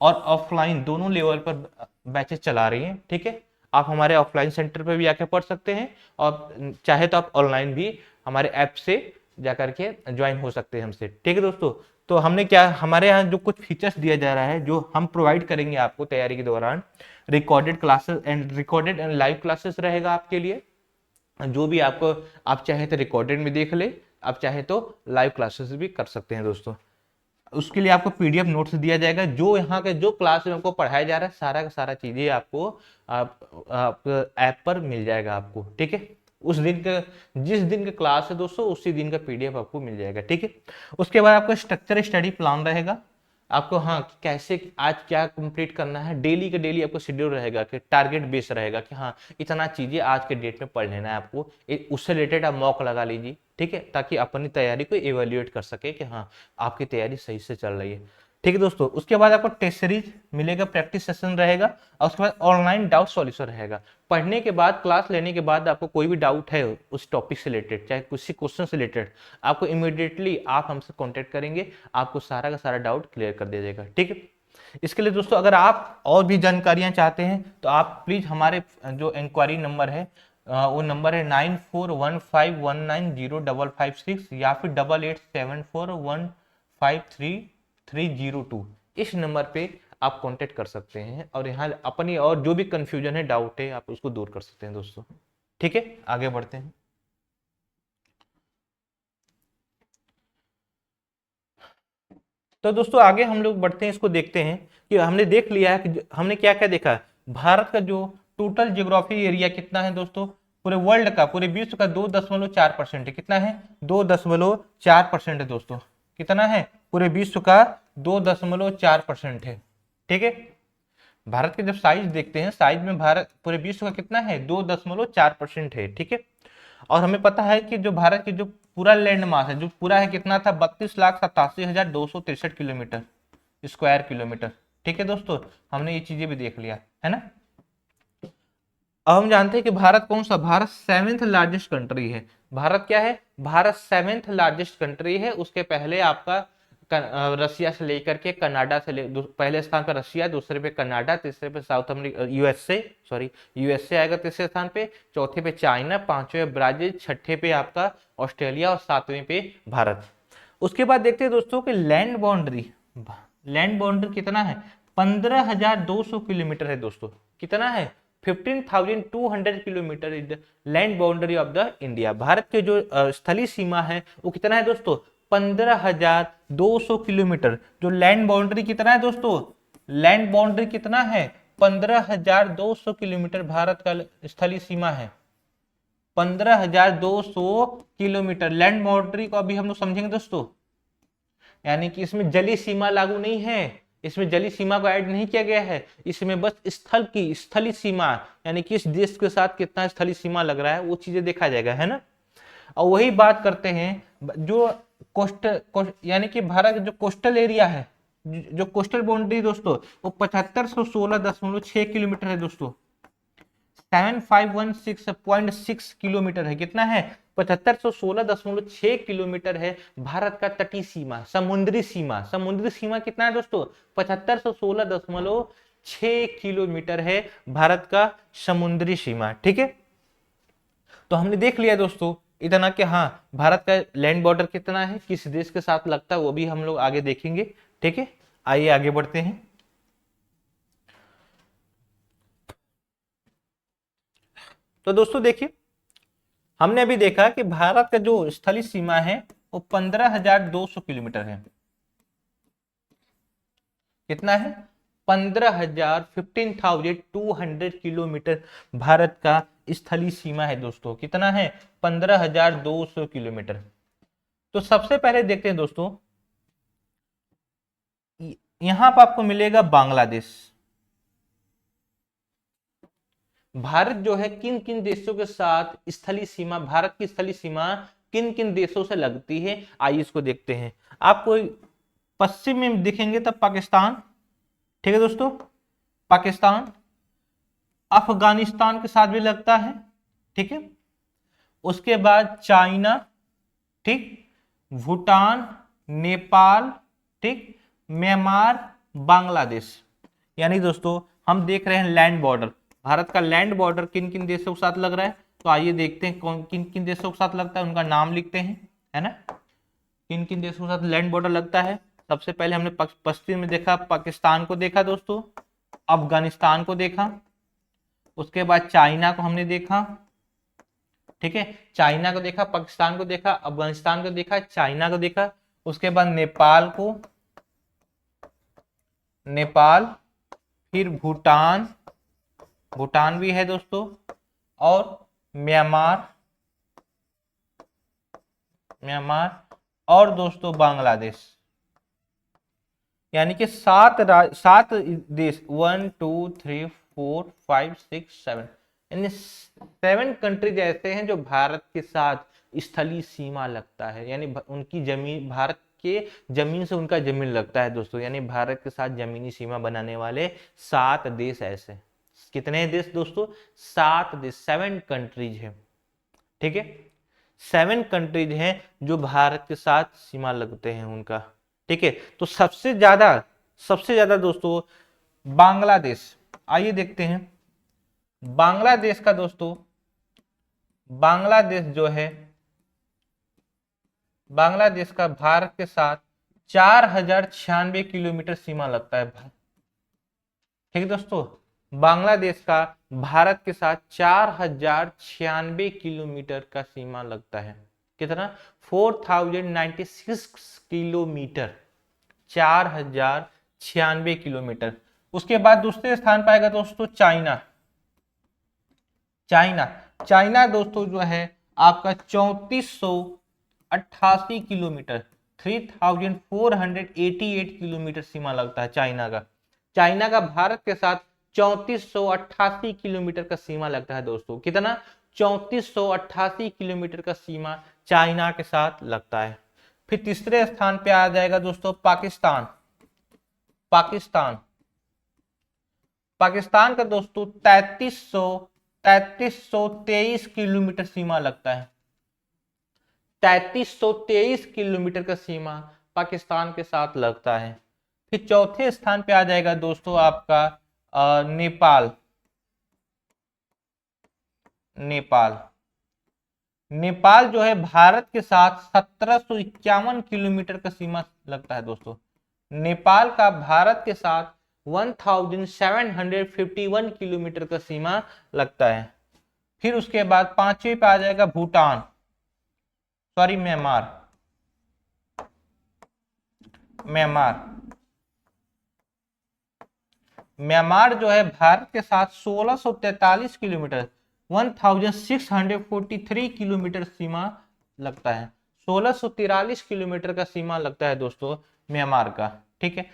और ऑफलाइन दोनों लेवल पर बैचेस चला रही है। ठीक है, आप हमारे ऑफलाइन सेंटर पर भी आके पढ़ सकते हैं और चाहे तो आप ऑनलाइन भी हमारे ऐप से जाकर के ज्वाइन हो सकते हैं हमसे। ठीक है दोस्तों, तो हमने क्या, हमारे यहाँ जो कुछ फीचर्स दिया जा रहा है, जो हम प्रोवाइड करेंगे आपको तैयारी के दौरान, रिकॉर्डेड एंड लाइव क्लासेस रहेगा आपके लिए। जो भी आपको, आप चाहे तो रिकॉर्डेड में देख ले, आप चाहे तो लाइव क्लासेस भी कर सकते हैं दोस्तों। उसके लिए आपको पीडीएफ नोट्स दिया जाएगा। जो यहाँ के जो क्लास में आपको पढ़ाया जा रहा है, सारा का सारा चीजें आपको आप ऐप पर मिल जाएगा आपको। ठीक है, उस दिन का, जिस दिन का क्लास है दोस्तों, उसी दिन का पीडीएफ आपको मिल जाएगा। ठीक है, उसके बाद आपका स्ट्रक्चर स्टडी प्लान रहेगा आपको, हाँ, कैसे आज क्या कंप्लीट करना है, डेली का डेली आपको शेड्यूल रहेगा कि टारगेट बेस रहेगा कि हाँ, इतना चीजें आज के डेट में पढ़ लेना है आपको। उससे रिलेटेड आप मॉक लगा लीजिए। ठीक है, ताकि अपनी तैयारी को इवेल्युएट कर सके कि हाँ, आपकी तैयारी सही से चल रही है। ठीक है दोस्तों, उसके बाद आपको टेस्ट सीरीज मिलेगा, प्रैक्टिस सेशन रहेगा और उसके बाद ऑनलाइन डाउट सॉल्यूशन रहेगा। पढ़ने के बाद, क्लास लेने के बाद आपको कोई भी डाउट है उस टॉपिक से रिलेटेड, चाहे किसी क्वेश्चन से रिलेटेड, आपको इमीडिएटली आप हमसे कांटेक्ट करेंगे, आपको सारा का सारा डाउट क्लियर कर दिया जाएगा। ठीक है, इसके लिए दोस्तों अगर आप और भी जानकारियां चाहते हैं तो आप प्लीज हमारे जो इंक्वायरी नंबर है, वो नंबर है 9415190556 या फिर 8874153302। इस नंबर पे आप कांटेक्ट कर सकते हैं और यहाँ अपनी और जो भी कंफ्यूजन है, डाउट है, आप उसको दूर कर सकते हैं दोस्तों। ठीक है, आगे बढ़ते हैं। तो दोस्तों आगे हम लोग बढ़ते हैं, इसको देखते हैं कि हमने देख लिया है कि हमने क्या क्या देखा। भारत का जो टोटल जियोग्राफी एरिया कितना है दोस्तों, पूरे वर्ल्ड का, पूरे विश्व का 2.4% है। कितना है? 2.4% है दोस्तों। कितना है? पूरे विश्व का 2.4% है। ठीक है, भारत के जब साइज देखते हैं, साइज में भारत पूरे विश्व का कितना है, 2.4% है, ठीक है। और हमें पता है कि जो भारत की जो पूरा लैंड मास है, जो पूरा है कितना था, 32,87,263 स्क्वायर किलोमीटर, ठीक है दोस्तों। हमने ये चीजें भी देख लिया है ना। अब हम जानते हैं कि भारत कौन सा, भारत सेवेंथ लार्जेस्ट कंट्री है। भारत क्या है, भारत सेवेंथ लार्जेस्ट कंट्री है। उसके पहले आपका रसिया से लेकर के कनाडा से पहले स्थान पर रसिया, दूसरे पे कनाडा, तीसरे पे साउथ अमेरिका यूएसए आएगा तीसरे स्थान पे, चौथे पे चाइना, पांचवें ब्राजील, छठे पे आपका ऑस्ट्रेलिया और सातवें पे भारत। उसके बाद देखते हैं दोस्तों कि लैंड बाउंड्री कितना है, 15,200 किलोमीटर है दोस्तों। कितना है, 15,200 kilometre is the land boundary of the India. Bharat के जो स्थलीय सीमा है वो कितना है दोस्तों, 15,200 किलोमीटर। जो लैंड बाउंड्री कितना है दोस्तों, लैंड बाउंड्री कितना है, 15,200 किलोमीटर भारत का स्थलीय सीमा है, 15,200 किलोमीटर। लैंड बाउंड्री को अभी हम लोग समझेंगे दोस्तों, यानी कि इसमें जली सीमा लागू नहीं है, इसमें जली सीमा को ऐड नहीं किया गया है, इसमें बस स्थलीय सीमा, यानी कि इस देश के साथ कितना स्थलीय सीमा लग रहा है वो चीजें देखा जाएगा, है ना। और वही बात करते हैं जो यानी कि भारत का जो कोस्टल एरिया है, जो कोस्टल बाउंड्री दोस्तों, वो 7516.6 किलोमीटर है दोस्तों, 7516.6 किलोमीटर है। कितना है, 7516.6 किलोमीटर है भारत का तटीय सीमा, समुद्री सीमा। समुद्री सीमा कितना है दोस्तों, 7516.6 किलोमीटर है भारत का समुद्री सीमा, ठीक है। तो हमने देख लिया दोस्तों इतना कि हाँ भारत का लैंड बॉर्डर कितना है, किस देश के साथ लगता है, वो भी हम लोग आगे देखेंगे, ठीक है। आइए आगे बढ़ते हैं। तो दोस्तों देखिए, हमने अभी देखा कि भारत का जो स्थलीय सीमा है वो 15,200 किलोमीटर है। कितना है, 15,200 किलोमीटर भारत का स्थलीय सीमा है दोस्तों। कितना है, 15,200 किलोमीटर। तो सबसे पहले देखते हैं दोस्तों, यहां पर आपको मिलेगा बांग्लादेश। भारत जो है किन किन देशों के साथ स्थलीय सीमा, भारत की स्थलीय सीमा किन किन देशों से लगती है, आइए इसको देखते हैं। आपको पश्चिम में दिखेंगे तब पाकिस्तान, ठीक है दोस्तों, पाकिस्तान, अफगानिस्तान के साथ भी लगता है, ठीक है। उसके बाद चाइना, ठीक, भूटान, नेपाल, ठीक, म्यांमार, बांग्लादेश। यानी दोस्तों हम देख रहे हैं लैंड बॉर्डर, भारत का लैंड बॉर्डर किन किन देशों के साथ लग रहा है। तो आइए देखते हैं कौन किन किन देशों के साथ लगता है, उनका नाम लिखते हैं, है ना। किन किन देशों के साथ लैंड बॉर्डर लगता है। सबसे पहले हमने पश्चिम में देखा, पाकिस्तान को देखा दोस्तों, अफगानिस्तान को देखा, उसके बाद चाइना को हमने देखा, ठीक है, चाइना को देखा, पाकिस्तान को देखा, अफगानिस्तान को देखा, चाइना को देखा। उसके बाद नेपाल, फिर भूटान, भूटान भी है दोस्तों, और म्यांमार, और दोस्तों बांग्लादेश। यानी कि सात देश, 1 2 3 4 5 6 7, यानी 7 कंट्रीज ऐसे हैं जो भारत के साथ स्थलीय सीमा लगता है, यानी उनकी जमीन, भारत के जमीन से उनका जमीन लगता है दोस्तों। यानी भारत के साथ जमीनी सीमा बनाने वाले 7 देश ऐसे। कितने देश दोस्तों, 7 देश, 7 कंट्रीज है, ठीक है। 7 कंट्रीज हैं जो भारत के साथ सीमा लगते हैं उनका, ठीक है। तो सबसे ज्यादा दोस्तों बांग्लादेश। आइए देखते हैं बांग्लादेश का दोस्तों, बांग्लादेश जो है, बांग्लादेश का भारत के साथ 4,096 किलोमीटर सीमा लगता है, ठीक है दोस्तों। बांग्लादेश का भारत के साथ 4,096 किलोमीटर का सीमा लगता है। कितना, 4,096 किलोमीटर, 4,096 किलोमीटर। उसके बाद दूसरे स्थान पाएगा दोस्तों चाइना। चाइना दोस्तों जो है आपका 3488 किलोमीटर, 3,488 किलोमीटर सीमा लगता है चाइना का। चाइना का भारत के साथ 3488 किलोमीटर का सीमा लगता है दोस्तों। कितना? 3488 किलोमीटर का सीमा चाइना के साथ लगता है। फिर तीसरे स्थान पे आ जाएगा दोस्तों पाकिस्तान। पाकिस्तान पाकिस्तान का दोस्तों 3323 किलोमीटर सीमा लगता है। 3323 किलोमीटर का सीमा पाकिस्तान के साथ लगता है। फिर चौथे स्थान पे आ जाएगा दोस्तों आपका नेपाल। नेपाल नेपाल जो है भारत के साथ 1751 किलोमीटर का सीमा लगता है दोस्तों। नेपाल का भारत के साथ 1751 किलोमीटर का सीमा लगता है। फिर उसके बाद पांचवें पे आ जाएगा Bhutan, sorry Myanmar. Myanmar Myanmar जो है भारत के साथ 1643 किलोमीटर 1643 किलोमीटर सीमा लगता है। 1643 किलोमीटर का सीमा लगता है दोस्तों म्यांमार का। ठीक है।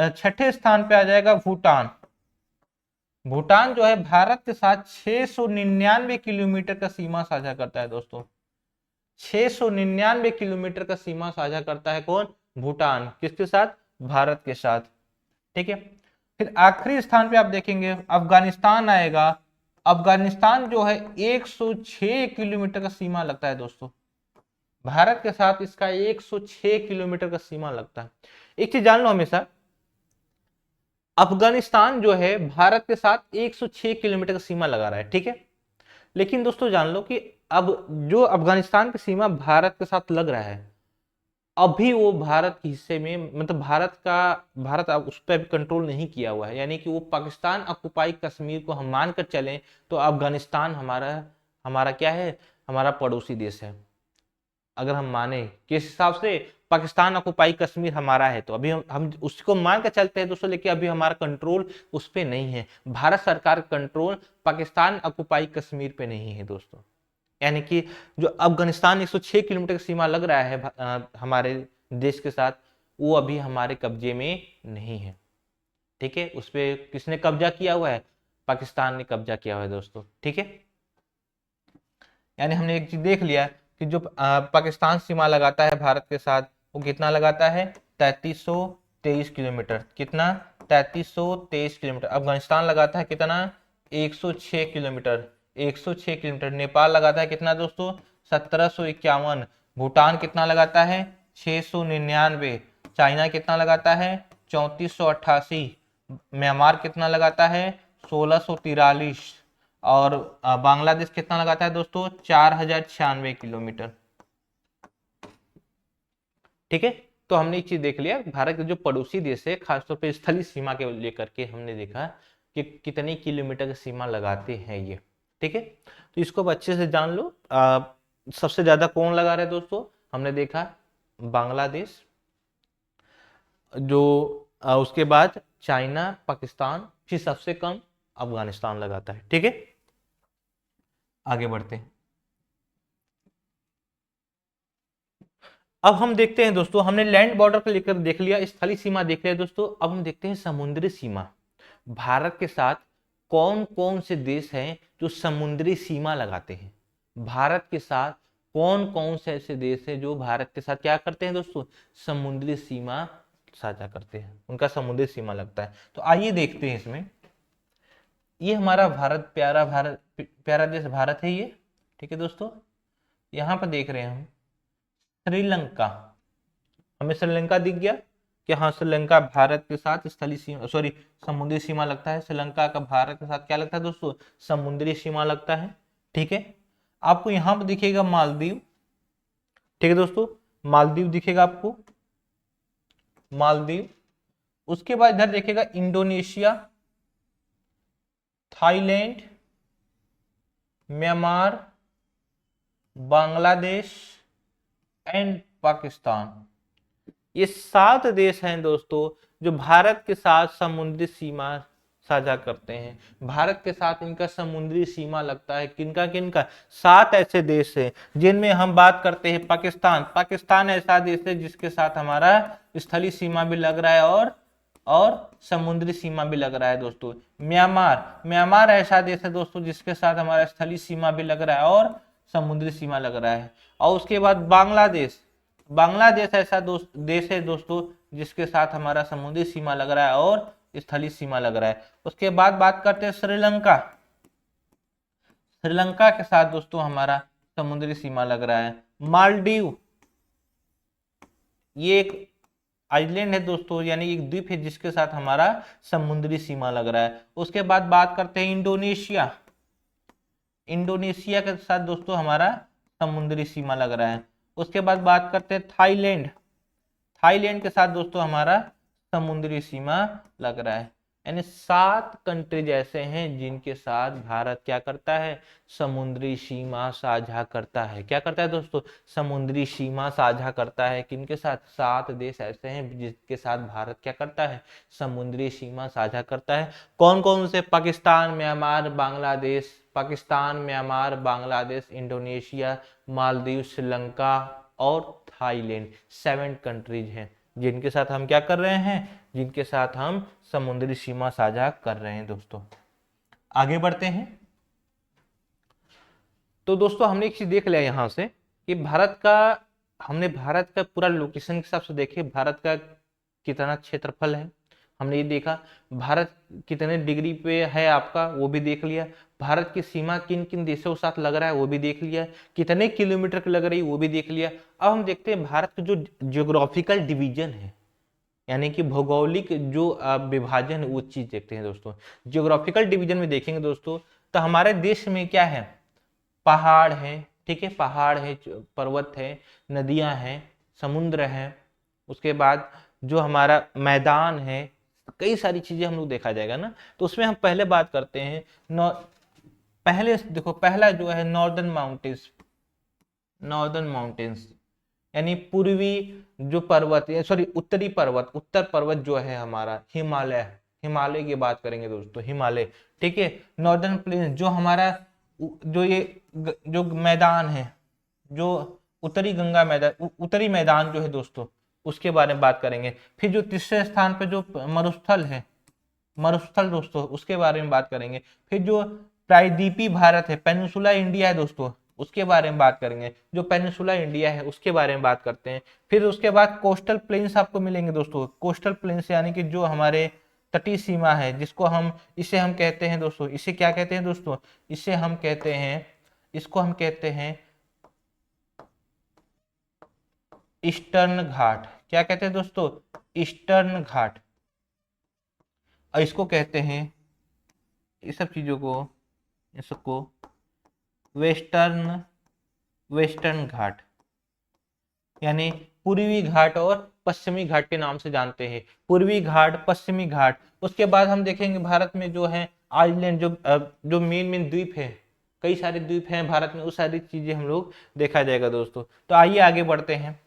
छठे स्थान पे आ जाएगा भूटान। भूटान जो है भारत के साथ 699 किलोमीटर का सीमा साझा करता है दोस्तों। 699 किलोमीटर का सीमा साझा करता है कौन? भूटान। किसके साथ? भारत के साथ। ठीक है। फिर आखिरी स्थान पे आप देखेंगे अफगानिस्तान आएगा। अफगानिस्तान जो है 106 किलोमीटर का सीमा लगता है दोस्तों। भारत के साथ इसका 106 किलोमीटर का सीमा लगता है। एक चीज जान लो हमेशा, अफगानिस्तान जो है भारत के साथ 106 किलोमीटर का सीमा लगा रहा है। ठीक है। लेकिन दोस्तों जान लो कि अब जो अफगानिस्तान की सीमा भारत के साथ लग रहा है, अभी वो भारत के हिस्से में, मतलब भारत अब उस पर कंट्रोल नहीं किया हुआ है। यानी कि वो पाकिस्तान ऑक्युपाई कश्मीर को हम मानकर चलें तो अफगानिस्तान हमारा हमारा क्या है? हमारा पड़ोसी देश है। अगर हम माने किस हिसाब से पाकिस्तान ऑक्युपाई कश्मीर हमारा है, तो अभी हम उसको मान कर चलते हैं दोस्तों। लेकिन अभी हमारा कंट्रोल उस पर नहीं है। भारत सरकार का कंट्रोल पाकिस्तान ऑक्युपाई कश्मीर पे नहीं है दोस्तों। यानी कि जो अफगानिस्तान 106 किलोमीटर की सीमा लग रहा है हमारे देश के साथ, वो अभी हमारे कब्जे में नहीं है। ठीक है। उस पर किसने कब्जा किया हुआ है? पाकिस्तान ने कब्जा किया हुआ है दोस्तों। ठीक है। यानी हमने एक चीज देख लिया कि जो पाकिस्तान सीमा लगाता है भारत के साथ, वो कितना लगाता है? 3323 किलोमीटर। कितना? 3323 किलोमीटर। अफगानिस्तान लगाता है कितना? 106 किलोमीटर। 106 किलोमीटर। नेपाल लगाता है कितना दोस्तों? 1751। भूटान कितना लगाता है? 699। चाइना कितना लगाता है? 3488। म्यांमार कितना लगाता है? 1643। और बांग्लादेश कितना लगाता है दोस्तों? 4096 किलोमीटर। ठीक है। तो हमने एक चीज देख लिया, भारत के जो पड़ोसी देश है खासतौर पर स्थलीय सीमा के लेकर के हमने देखा कि कितने किलोमीटर की सीमा लगाते हैं ये। ठीक है। तो इसको अब अच्छे से जान लो। सबसे ज्यादा कौन लगा रहा है दोस्तों? हमने देखा बांग्लादेश, जो उसके बाद चाइना, पाकिस्तान, फिर सबसे कम अफगानिस्तान लगाता है। ठीक है। आगे बढ़ते हैं। अब हम देखते हैं दोस्तों, हमने लैंड बॉर्डर को लेकर देख लिया, स्थलीय सीमा देख लिया दोस्तों। अब हम देखते हैं समुद्री सीमा। भारत के साथ कौन कौन से देश हैं जो समुद्री सीमा लगाते हैं? भारत के साथ कौन कौन से ऐसे देश हैं जो भारत के साथ क्या करते हैं दोस्तों? समुद्री सीमा साझा करते हैं, उनका समुद्री सीमा लगता है। तो आइए देखते हैं इसमें। ये हमारा भारत, प्यारा देश भारत है ये। ठीक है दोस्तों। यहाँ पर देख रहे हैं हम श्रीलंका। हमें श्रीलंका दिख गया कि हाँ, श्रीलंका भारत के साथ स्थलीय सीमा, सॉरी समुद्री सीमा लगता है। श्रीलंका का भारत के साथ क्या लगता है दोस्तों? समुद्री सीमा लगता है। ठीक है। आपको यहां पर दिखेगा मालदीव। ठीक है दोस्तों, मालदीव दिखेगा आपको, मालदीव। उसके बाद इधर देखेगा Indonesia, Thailand, Myanmar, Bangladesh and Pakistan. ये 7 देश हैं दोस्तों जो भारत के साथ समुद्री सीमा साझा करते हैं। भारत के साथ इनका समुद्री सीमा लगता है। किनका किनका? 7 ऐसे देश हैं जिनमें हम बात करते हैं पाकिस्तान। पाकिस्तान ऐसा देश है जिसके साथ हमारा स्थलीय सीमा भी लग रहा है और और समुद्री सीमा भी लग रहा है दोस्तों। म्यांमार ऐसा देश है दोस्तों जिसके साथ हमारा स्थलीय सीमा भी लग रहा है और समुद्री सीमा लग रहा है। और उसके बाद बांग्लादेश ऐसा देश है दोस्तों जिसके साथ हमारा समुद्री सीमा लग रहा है और स्थलीय सीमा लग रहा है। उसके बाद बात करते हैं श्रीलंका के साथ दोस्तों हमारा समुद्री सीमा लग रहा है। मालदीव, ये एक आइलैंड है दोस्तों, यानी एक द्वीप है जिसके साथ हमारा समुद्री सीमा लग रहा है। उसके बाद बात करते हैं इंडोनेशिया के साथ दोस्तों हमारा समुद्री सीमा लग रहा है। उसके बाद बात करते हैं थाईलैंड के साथ दोस्तों हमारा समुद्री सीमा लग रहा है। यानी 7 कंट्रीज ऐसे हैं जिनके साथ भारत क्या करता है, समुद्री सीमा साझा करता है। क्या करता है दोस्तों, समुद्री सीमा साझा करता है। किनके साथ, 7 देश ऐसे हैं जिनके साथ भारत क्या करता है, समुद्री सीमा साझा करता है। कौन कौन से, पाकिस्तान, म्यांमार, बांग्लादेश, इंडोनेशिया, मालदीव, श्रीलंका और थाईलैंड। 7 कंट्रीज हैं जिनके साथ हम क्या कर रहे हैं, जिनके साथ हम समुद्री सीमा साझा कर रहे हैं दोस्तों। आगे बढ़ते हैं। तो दोस्तों हमने एक चीज देख लिया यहां से कि भारत का पूरा लोकेशन के हिसाब से देखे, भारत का कितना क्षेत्रफल है हमने ये देखा, भारत कितने डिग्री पे है आपका वो भी देख लिया, भारत की सीमा किन किन देशों के साथ लग रहा है वो भी देख लिया, कितने किलोमीटर की लग रही है वो भी देख लिया। अब हम देखते हैं भारत का जो जियोग्राफिकल डिवीजन है, यानी कि भौगोलिक जो विभाजन है वो चीज देखते हैं दोस्तों। जियोग्राफिकल डिवीजन में देखेंगे दोस्तों तो हमारे देश में क्या है, पहाड़ है, ठीक है, पहाड़ है, पर्वत है, नदियां हैं, समुद्र है। उसके बाद जो हमारा मैदान है, कई सारी चीजें हम लोग देखा जाएगा ना। तो उसमें हम पहले बात करते हैं पहले देखो, पहला जो है नॉर्दर्न माउंटेन्स, यानी पूर्वी जो पर्वत, सॉरी उत्तर पर्वत जो है हमारा हिमालय की बात करेंगे दोस्तों, हिमालय, ठीक है। नॉर्दर्न प्लेन जो हमारा जो मैदान है, जो उत्तरी मैदान जो है दोस्तों, उसके बारे में बात करेंगे। फिर जो तीसरे स्थान पे जो मरुस्थल दोस्तों, उसके बारे में बात करेंगे। फिर जो प्रायद्वीपीय भारत है, पेनिनसुला इंडिया है दोस्तों, उसके बारे में बात करेंगे। जो पेनिनसुला इंडिया है उसके बारे में बात करते हैं। फिर उसके बाद कोस्टल प्लेन्स आपको मिलेंगे दोस्तों। कोस्टल प्लेन्स यानी कि जो हमारे तटीय सीमा है, इसे हम कहते हैं दोस्तों, इसे क्या कहते हैं दोस्तों, इसको हम कहते हैं ईस्टर्न घाट। क्या कहते हैं दोस्तों, ईस्टर्न घाट। और इसको कहते हैं, इस सब चीजों को, इसको वेस्टर्न घाट, यानी पूर्वी घाट और पश्चिमी घाट के नाम से जानते हैं, पूर्वी घाट, पश्चिमी घाट। उसके बाद हम देखेंगे भारत में जो है आइलैंड, जो मेन द्वीप है, कई सारे द्वीप हैं भारत में, उस सारी चीजें हम लोग देखा जाएगा दोस्तों। तो आइए आगे बढ़ते हैं।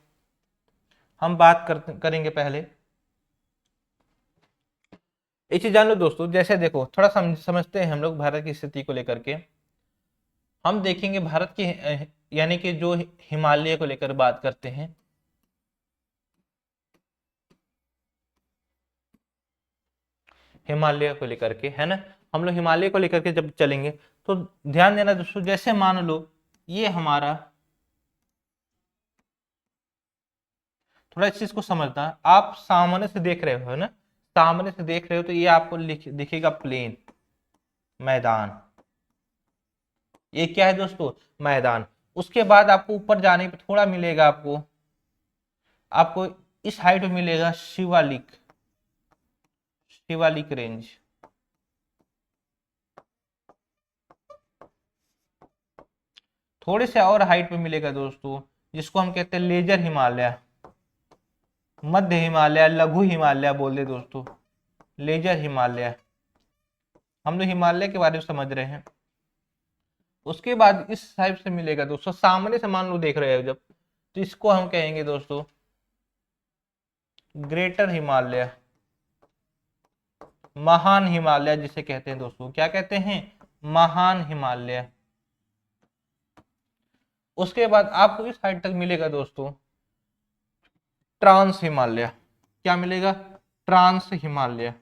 हम बात करेंगे पहले, एक चीज जान लो दोस्तों, जैसे देखो थोड़ा समझते हैं हम लोग भारत की स्थिति को लेकर के। हम देखेंगे भारत की यानी कि जो हिमालय को लेकर बात करते हैं, हिमालय को लेकर के, है ना, हम लोग हिमालय को लेकर के जब चलेंगे तो ध्यान देना दोस्तों, जैसे मान लो ये हमारा, थोड़ा इस चीज को समझना, आप सामने से देख रहे हो ना, सामने से देख रहे हो तो ये आपको दिखेगा प्लेन, मैदान, ये क्या है दोस्तों, मैदान। उसके बाद आपको ऊपर जाने पे थोड़ा मिलेगा, आपको इस हाइट में मिलेगा शिवालिक रेंज। थोड़े से और हाइट पे मिलेगा दोस्तों, जिसको हम कहते हैं लेजर हिमालय, मध्य हिमालय, लघु हिमालय बोल दे दोस्तों, लेजर हिमालय। हम लोग हिमालय के बारे में समझ रहे हैं। उसके बाद इस साइड से मिलेगा दोस्तों, सामने से मान लो देख रहे हो जब, तो इसको हम कहेंगे दोस्तों ग्रेटर हिमालय, महान हिमालय जिसे कहते हैं दोस्तों, क्या कहते हैं, महान हिमालय। उसके बाद आपको इस साइड तक मिलेगा दोस्तों ट्रांस हिमालय। क्या मिलेगा, ट्रांस हिमालय।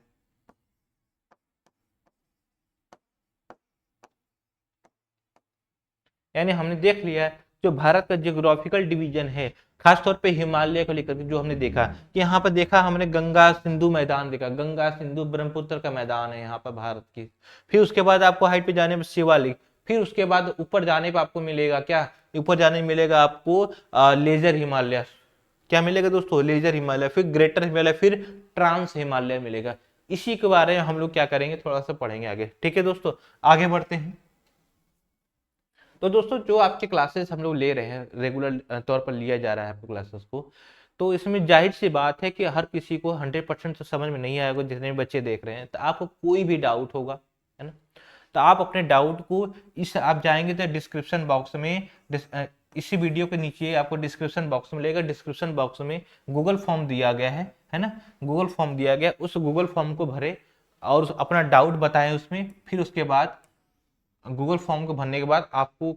यानी हमने देख लिया है जो भारत का जियोग्राफिकल डिवीजन है, खासतौर पे हिमालय को लेकर के जो हमने देखा कि यहाँ पर देखा हमने गंगा सिंधु मैदान देखा, गंगा सिंधु ब्रह्मपुत्र का मैदान है यहाँ पर भारत की। फिर उसके बाद आपको हाइट पे जाने पर शिवालिक, फिर उसके बाद ऊपर जाने पर आपको मिलेगा क्या, ऊपर जाने में मिलेगा आपको लेजर हिमालय। क्या मिलेगा दोस्तों, लेजर हिमालय, फिर ग्रेटर हिमालय, फिर ट्रांस हिमालय मिलेगा। इसी के बारे में हम लोग क्या करेंगे, थोड़ा सा पढ़ेंगे आगे। ठीक है दोस्तों, आगे बढ़ते हैं। तो दोस्तों जो आपके क्लासेस हम लोग ले रहे हैं, रेगुलर तौर पर लिया जा रहा है आपको क्लासेस को, तो इसमें जाहिर सी बात है कि हर किसी को 100% तो समझ में नहीं आएगा। जितने भी बच्चे देख रहे हैं तो आपको कोई भी डाउट होगा, है ना, तो आप अपने डाउट को आप जाएंगे तो डिस्क्रिप्शन बॉक्स में, इसी वीडियो के नीचे आपको डिस्क्रिप्शन बॉक्स मिलेगा। डिस्क्रिप्शन बॉक्स में गूगल फॉर्म दिया गया है ना, गूगल फॉर्म दिया गया, उस गूगल फॉर्म को भरे और अपना डाउट बताएं उसमें। फिर उसके बाद गूगल फॉर्म को भरने के बाद आपको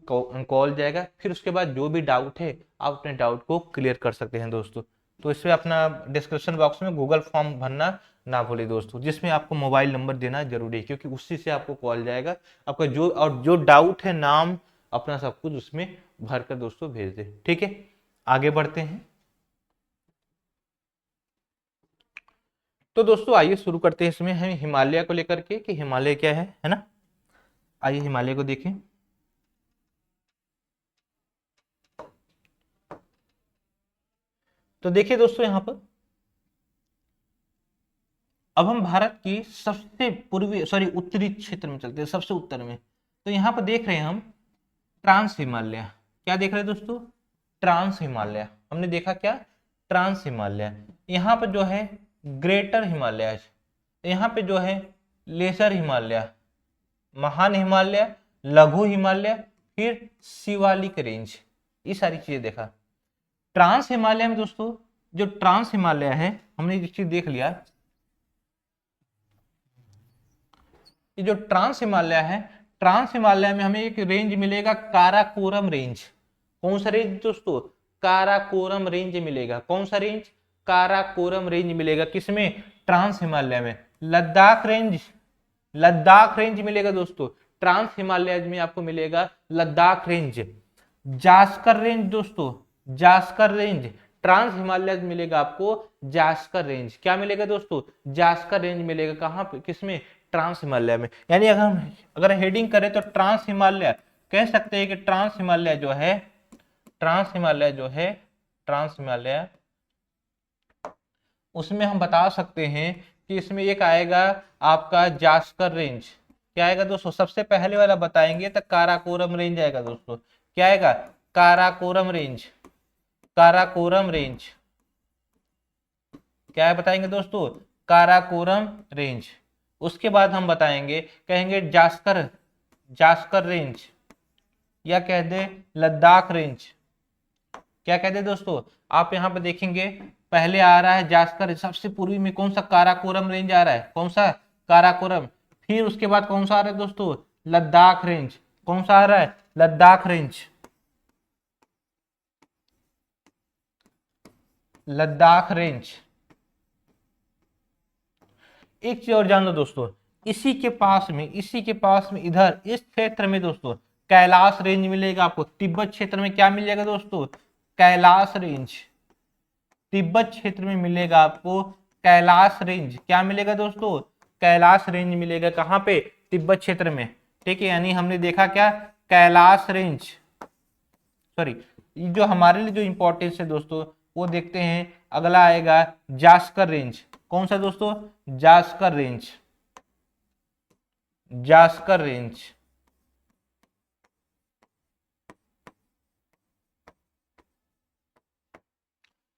कॉल जाएगा, फिर उसके बाद जो भी डाउट है आप अपने डाउट को क्लियर कर सकते हैं दोस्तों। तो इसमें अपना डिस्क्रिप्शन बॉक्स में गूगल फॉर्म भरना ना भूलें दोस्तों, जिसमें आपको मोबाइल नंबर देना जरूरी है, क्योंकि उसी से आपको कॉल जाएगा। आपका जो डाउट है, नाम अपना सब कुछ उसमें भर कर दोस्तों भेज दे। ठीक है, आगे बढ़ते हैं। तो दोस्तों आइए शुरू करते हैं इसमें हम हिमालय को लेकर के कि हिमालय क्या है ना। आइए हिमालय को देखें। तो देखिए दोस्तों यहां पर अब हम भारत की सबसे उत्तरी क्षेत्र में चलते हैं, सबसे उत्तर में। तो यहां पर देख रहे हैं हम ट्रांस हिमालय। क्या देख रहे हैं दोस्तों, ट्रांस हिमालय। हमने देखा क्या, ट्रांस हिमालय। यहाँ पर जो है ग्रेटर हिमालय, यहाँ पे जो है लेसर हिमालय, महान हिमालय, लघु हिमालय, फिर शिवालिक रेंज, ये सारी चीजें देखा। ट्रांस हिमालय में दोस्तों, जो ट्रांस हिमालय है, हमने एक चीज देख लिया, ये जो ट्रांस हिमालय है, ट्रांस हिमालय में हमें एक रेंज मिलेगा काराकोरम रेंज। कौन सा रेंज दोस्तों, काराकोरम रेंज मिलेगा। कौन सा रेंज, काराकोरम रेंज मिलेगा। किसमें, ट्रांस हिमालय में। लद्दाख रेंज, लद्दाख रेंज मिलेगा दोस्तों, ट्रांस हिमालय में आपको मिलेगा लद्दाख रेंज। जास्कर रेंज दोस्तों, जास्कर रेंज, ट्रांस हिमालय में मिलेगा आपको जास्कर रेंज। क्या मिलेगा दोस्तों, जास्कर रेंज मिलेगा। कहां पे, किसमें, ट्रांस हिमालय में। यानी अगर हेडिंग करें तो ट्रांस हिमालय कह सकते हैं कि ट्रांस हिमालय जो है, ट्रांस हिमालय जो है, ट्रांस हिमालय, उसमें हम बता सकते हैं कि इसमें एक आएगा आपका जास्कर रेंज। क्या आएगा दोस्तों, सबसे पहले वाला बताएंगे तो काराकोरम रेंज आएगा दोस्तों। क्या आएगा, काराकोरम रेंज, काराकोरम रेंज। क्या बताएंगे दोस्तों, काराकोरम रेंज। उसके बाद हम बताएंगे, कहेंगे जास्कर, जास्कर रेंज, या कह दे लद्दाख रेंज। क्या कहते हैं दोस्तों, आप यहां पर देखेंगे पहले आ रहा है जास्कर, सबसे पूर्वी में कौन सा, काराकोरम रेंज आ रहा है। कौन सा, काराकोरम। फिर उसके बाद कौन सा आ रहा है दोस्तों, लद्दाख रेंज। कौन सा आ रहा है, लद्दाख रेंज, लद्दाख रेंज। एक चीज और जान लो दोस्तों, इसी के पास में, इसी के पास में इधर इस क्षेत्र में दोस्तों कैलाश रेंज मिलेगा आपको। तिब्बत क्षेत्र में क्या मिलेगा दोस्तों, कैलाश रेंज। तिब्बत क्षेत्र में मिलेगा आपको कैलाश रेंज। क्या मिलेगा दोस्तों, कैलाश रेंज मिलेगा। कहां पे, तिब्बत क्षेत्र में। ठीक है, यानी हमने देखा क्या, कैलाश रेंज, सॉरी, जो हमारे लिए जो इंपॉर्टेंस है दोस्तों वो देखते हैं। अगला आएगा जास्कर रेंज। कौन सा दोस्तों, जास्कर रेंज, जास्कर रेंज।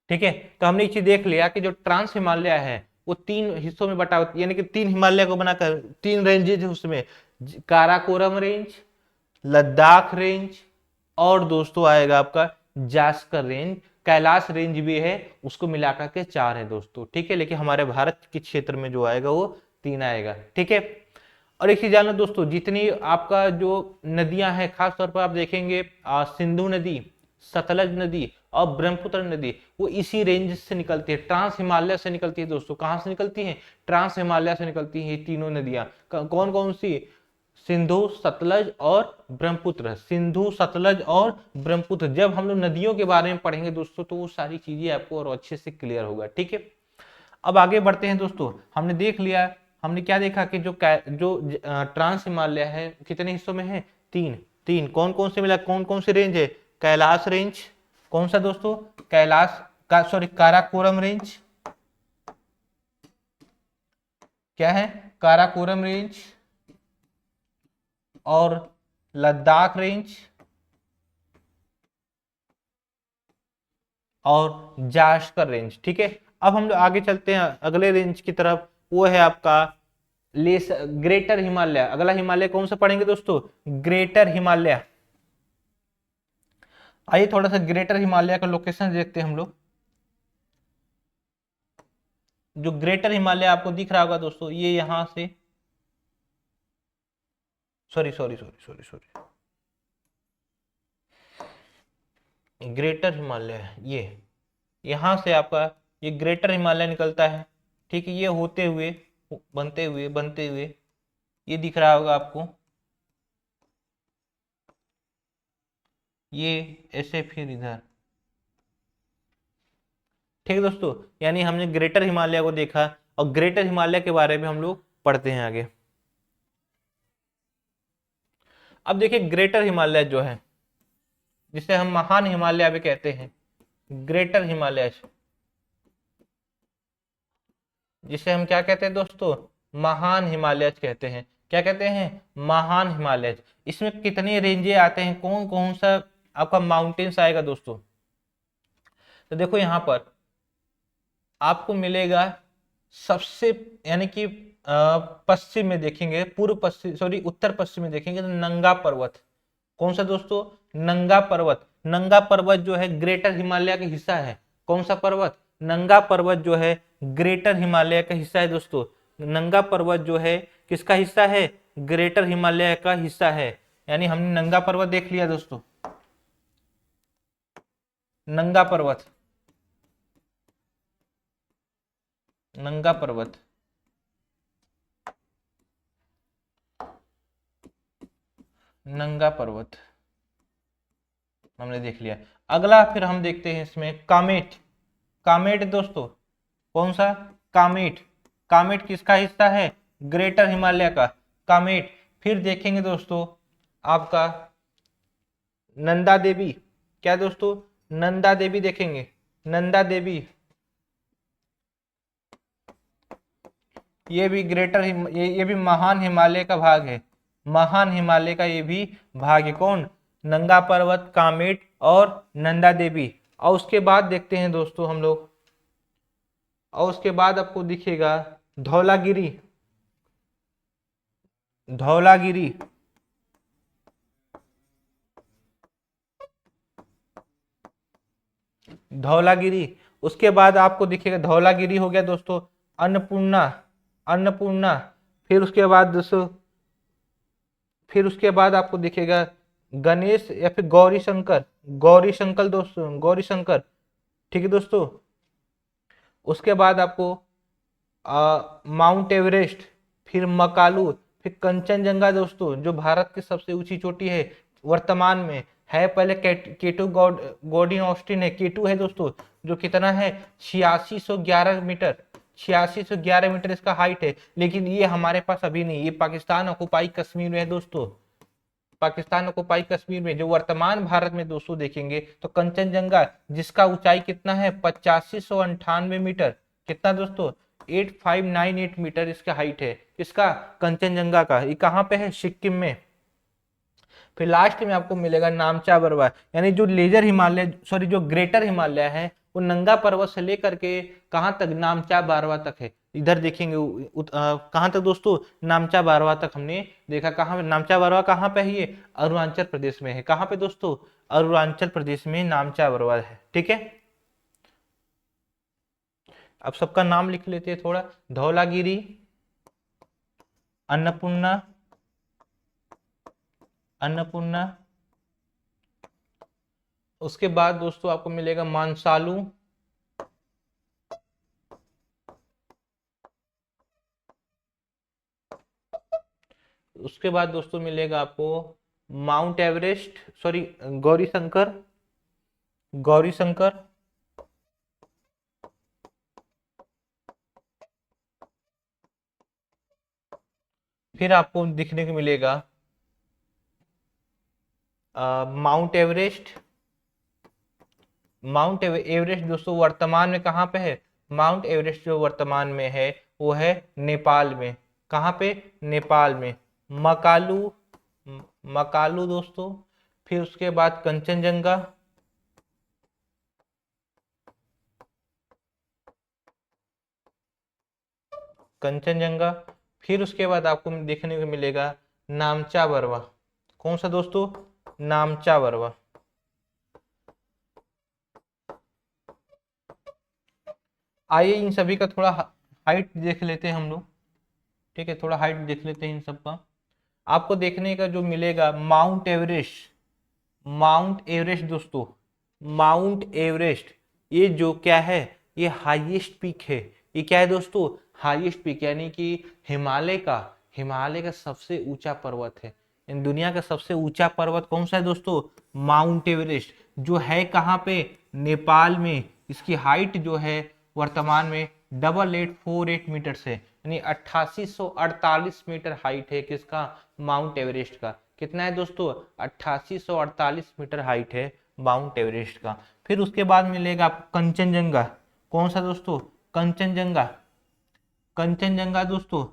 ठीक है, तो हमने ये चीज देख लिया कि जो ट्रांस हिमालय है वो तीन हिस्सों में बटा होती है, यानी कि तीन हिमालय को बनाकर तीन रेंजेज है उसमें, काराकोरम रेंज, लद्दाख रेंज, और दोस्तों आएगा आपका जास्कर रेंज। कैलाश रेंज भी है, उसको मिलाकर के चार है दोस्तों। ठीक है, लेकिन हमारे भारत के क्षेत्र में जो आएगा वो तीन आएगा। ठीक है, और एक चीज जान लो दोस्तों, जितनी आपका जो नदियां हैं, खास तौर पर आप देखेंगे सिंधु नदी, सतलज नदी और ब्रह्मपुत्र नदी वो इसी रेंज से निकलती है, ट्रांस हिमालय से निकलती है दोस्तों। कहां से निकलती है? ट्रांस हिमालय से निकलती है ये तीनों नदियां। कौन कौन सी? सिंधु, सतलज और ब्रह्मपुत्र। सिंधु, सतलज और ब्रह्मपुत्र। जब हम लोग नदियों के बारे में पढ़ेंगे दोस्तों तो वो सारी चीजें आपको और अच्छे से क्लियर होगा, ठीक है। अब आगे बढ़ते हैं दोस्तों। हमने देख लिया, हमने क्या देखा कि जो ट्रांस हिमालय है कितने हिस्सों में है? तीन। तीन कौन कौन से मिला? कौन कौन से रेंज है? कैलाश रेंज, कौन सा दोस्तों? कैलाश का, सॉरी, काराकोरम रेंज, क्या है? काराकोरम रेंज, और लद्दाख रेंज, और जास्कर रेंज, ठीक है। अब हम लोग आगे चलते हैं अगले रेंज की तरफ, वो है आपका लेस ग्रेटर हिमालय। अगला हिमालय कौन सा पढ़ेंगे दोस्तों? ग्रेटर हिमालय। आइए थोड़ा सा ग्रेटर हिमालय का लोकेशन देखते हैं हम लोग। जो ग्रेटर हिमालय आपको दिख रहा होगा दोस्तों, ये यहां से, sorry sorry sorry sorry sorry, greater Himalaya ये यहां से आपका ये ग्रेटर हिमालय निकलता है, ठीक है। ये होते हुए बनते हुए ये दिख रहा होगा आपको, ये ऐसे फिर इधर, ठीक है दोस्तों। यानी हमने ग्रेटर हिमालय को देखा और ग्रेटर हिमालय के बारे में हम लोग पढ़ते हैं आगे। अब देखिए ग्रेटर हिमालय जो है, जिसे हम महान हिमालय भी कहते हैं, ग्रेटर हिमालय, जिसे हम क्या कहते हैं दोस्तों? महान हिमालय कहते हैं। क्या कहते हैं? महान हिमालय। इसमें कितने रेंजे आते हैं? कौन कौन सा आपका माउंटेन्स आएगा दोस्तों? तो देखो यहां पर आपको मिलेगा सबसे, यानी कि पश्चिम में देखेंगे, पूर्व पश्चिम, सॉरी उत्तर पश्चिम में देखेंगे तो नंगा पर्वत। कौन सा दोस्तों? नंगा पर्वत। नंगा पर्वत जो है ग्रेटर हिमालय का हिस्सा है। कौन सा पर्वत? नंगा पर्वत जो है ग्रेटर हिमालय का हिस्सा है दोस्तों। नंगा पर्वत जो है किसका हिस्सा है? ग्रेटर हिमालय का हिस्सा है। यानी हमने नंगा पर्वत देख लिया दोस्तों। नंगा पर्वत, नंगा पर्वत, नंगा पर्वत हमने देख लिया। अगला फिर हम देखते हैं इसमें कामेट। कामेट दोस्तों, कौन सा? कामेट। कामेट किसका हिस्सा है? ग्रेटर हिमालय का। कामेट। फिर देखेंगे दोस्तों आपका नंदा देवी। क्या दोस्तों? नंदा देवी देखेंगे। नंदा देवी, ये भी ग्रेटर ये भी महान हिमालय का भाग है। महान हिमालय का ये भी भाग है। कौन? नंगा पर्वत, कामेट और नंदा देवी। और उसके बाद देखते हैं दोस्तों हम लोग, और उसके बाद आपको दिखेगा धौलागिरी। धौलागिरी, धौलागिरी। उसके बाद आपको दिखेगा, धौलागिरी हो गया दोस्तों। अन्नपूर्णा, अन्नपूर्णा। फिर उसके बाद दोस्तों, फिर उसके बाद आपको दिखेगा गणेश या फिर गौरी शंकर। गौरी शंकर दोस्तों, गौरी शंकर, ठीक है दोस्तों। उसके बाद आपको माउंट एवरेस्ट, फिर मकालू, फिर कंचनजंगा दोस्तों, जो भारत की सबसे ऊंची चोटी है वर्तमान में। है पहले केटू गॉर्डन ऑस्टिन है, केटू है दोस्तों, जो कितना है? 8611 मीटर। 8611 मीटर इसका हाइट है। लेकिन ये हमारे पास अभी नहीं, ये पाकिस्तान ऑक्युपाई कश्मीर में है दोस्तों। पाकिस्तान ऑक्युपाई कश्मीर में, जो वर्तमान भारत में दोस्तों देखेंगे तो कंचनजंगा, जिसका ऊंचाई कितना है? 8598 मीटर। कितना दोस्तों? 8598 मीटर इसका हाइट है। इसका कंचनजंगा का। ये कहाँ पे है? सिक्किम में। फिर लास्ट में आपको मिलेगा नामचा बरवा। यानी जो लेजर हिमालय, सॉरी जो ग्रेटर हिमालय है, वो नंगा पर्वत से लेकर के कहाँ तक? नामचा बारवा तक है। इधर देखेंगे कहाँ तक दोस्तों? नामचा बारवा तक हमने देखा। कहाँ? नामचा बारवा कहाँ पे है? ये अरुणाचल प्रदेश में है। कहाँ पे दोस्तों? अरुणाचल प्रदेश में नामचा बारवा है, ठीक है। अब सबका नाम लिख लेते हैं थोड़ा। धौलागिरी, अन्नपूर्णा, अन्नपूर्णा, उसके बाद दोस्तों आपको मिलेगा मानसालू। उसके बाद दोस्तों मिलेगा आपको mount Everest, sorry, Gauri Shankar, Gauri Shankar. फिर आपको दिखने को मिलेगा माउंट एवरेस्ट। माउंट एवरेस्ट दोस्तों वर्तमान में कहाँ पे है? माउंट एवरेस्ट जो वर्तमान में है वो है नेपाल में। कहाँ पे? नेपाल में। मकालू, मकालू दोस्तों। फिर उसके बाद कंचनजंगा। कंचनजंगा। फिर उसके बाद आपको देखने को मिलेगा नामचा बरवा। कौन सा दोस्तों? नामचा बरवा। आइए इन सभी का थोड़ा हाइट देख लेते हैं हम लोग। ठीक है, थोड़ा हाइट देख लेते हैं इन सब का। आपको देखने का जो मिलेगा माउंट एवरेस्ट, माउंट एवरेस्ट दोस्तों, माउंट एवरेस्ट ये जो क्या है, ये हाईएस्ट पीक है। ये क्या है दोस्तों? हाईएस्ट पीक, यानी कि हिमालय का सबसे ऊंचा पर्वत है। इन दुनिया का सबसे ऊंचा पर्वत कौन सा है दोस्तों? Mount Everest. जो है कहाँ पे? नेपाल में। इसकी हाइट जो है वर्तमान में 8848 मीटर है, यानी 8848 मीटर हाइट है। किसका? माउंट एवरेस्ट का। कितना है दोस्तों? 8848 मीटर हाइट है माउंट एवरेस्ट का। फिर उसके बाद मिलेगा आपको कंचनजंगा। कौन सा दोस्तों? कंचनजंगा। कंचनजंगा दोस्तों,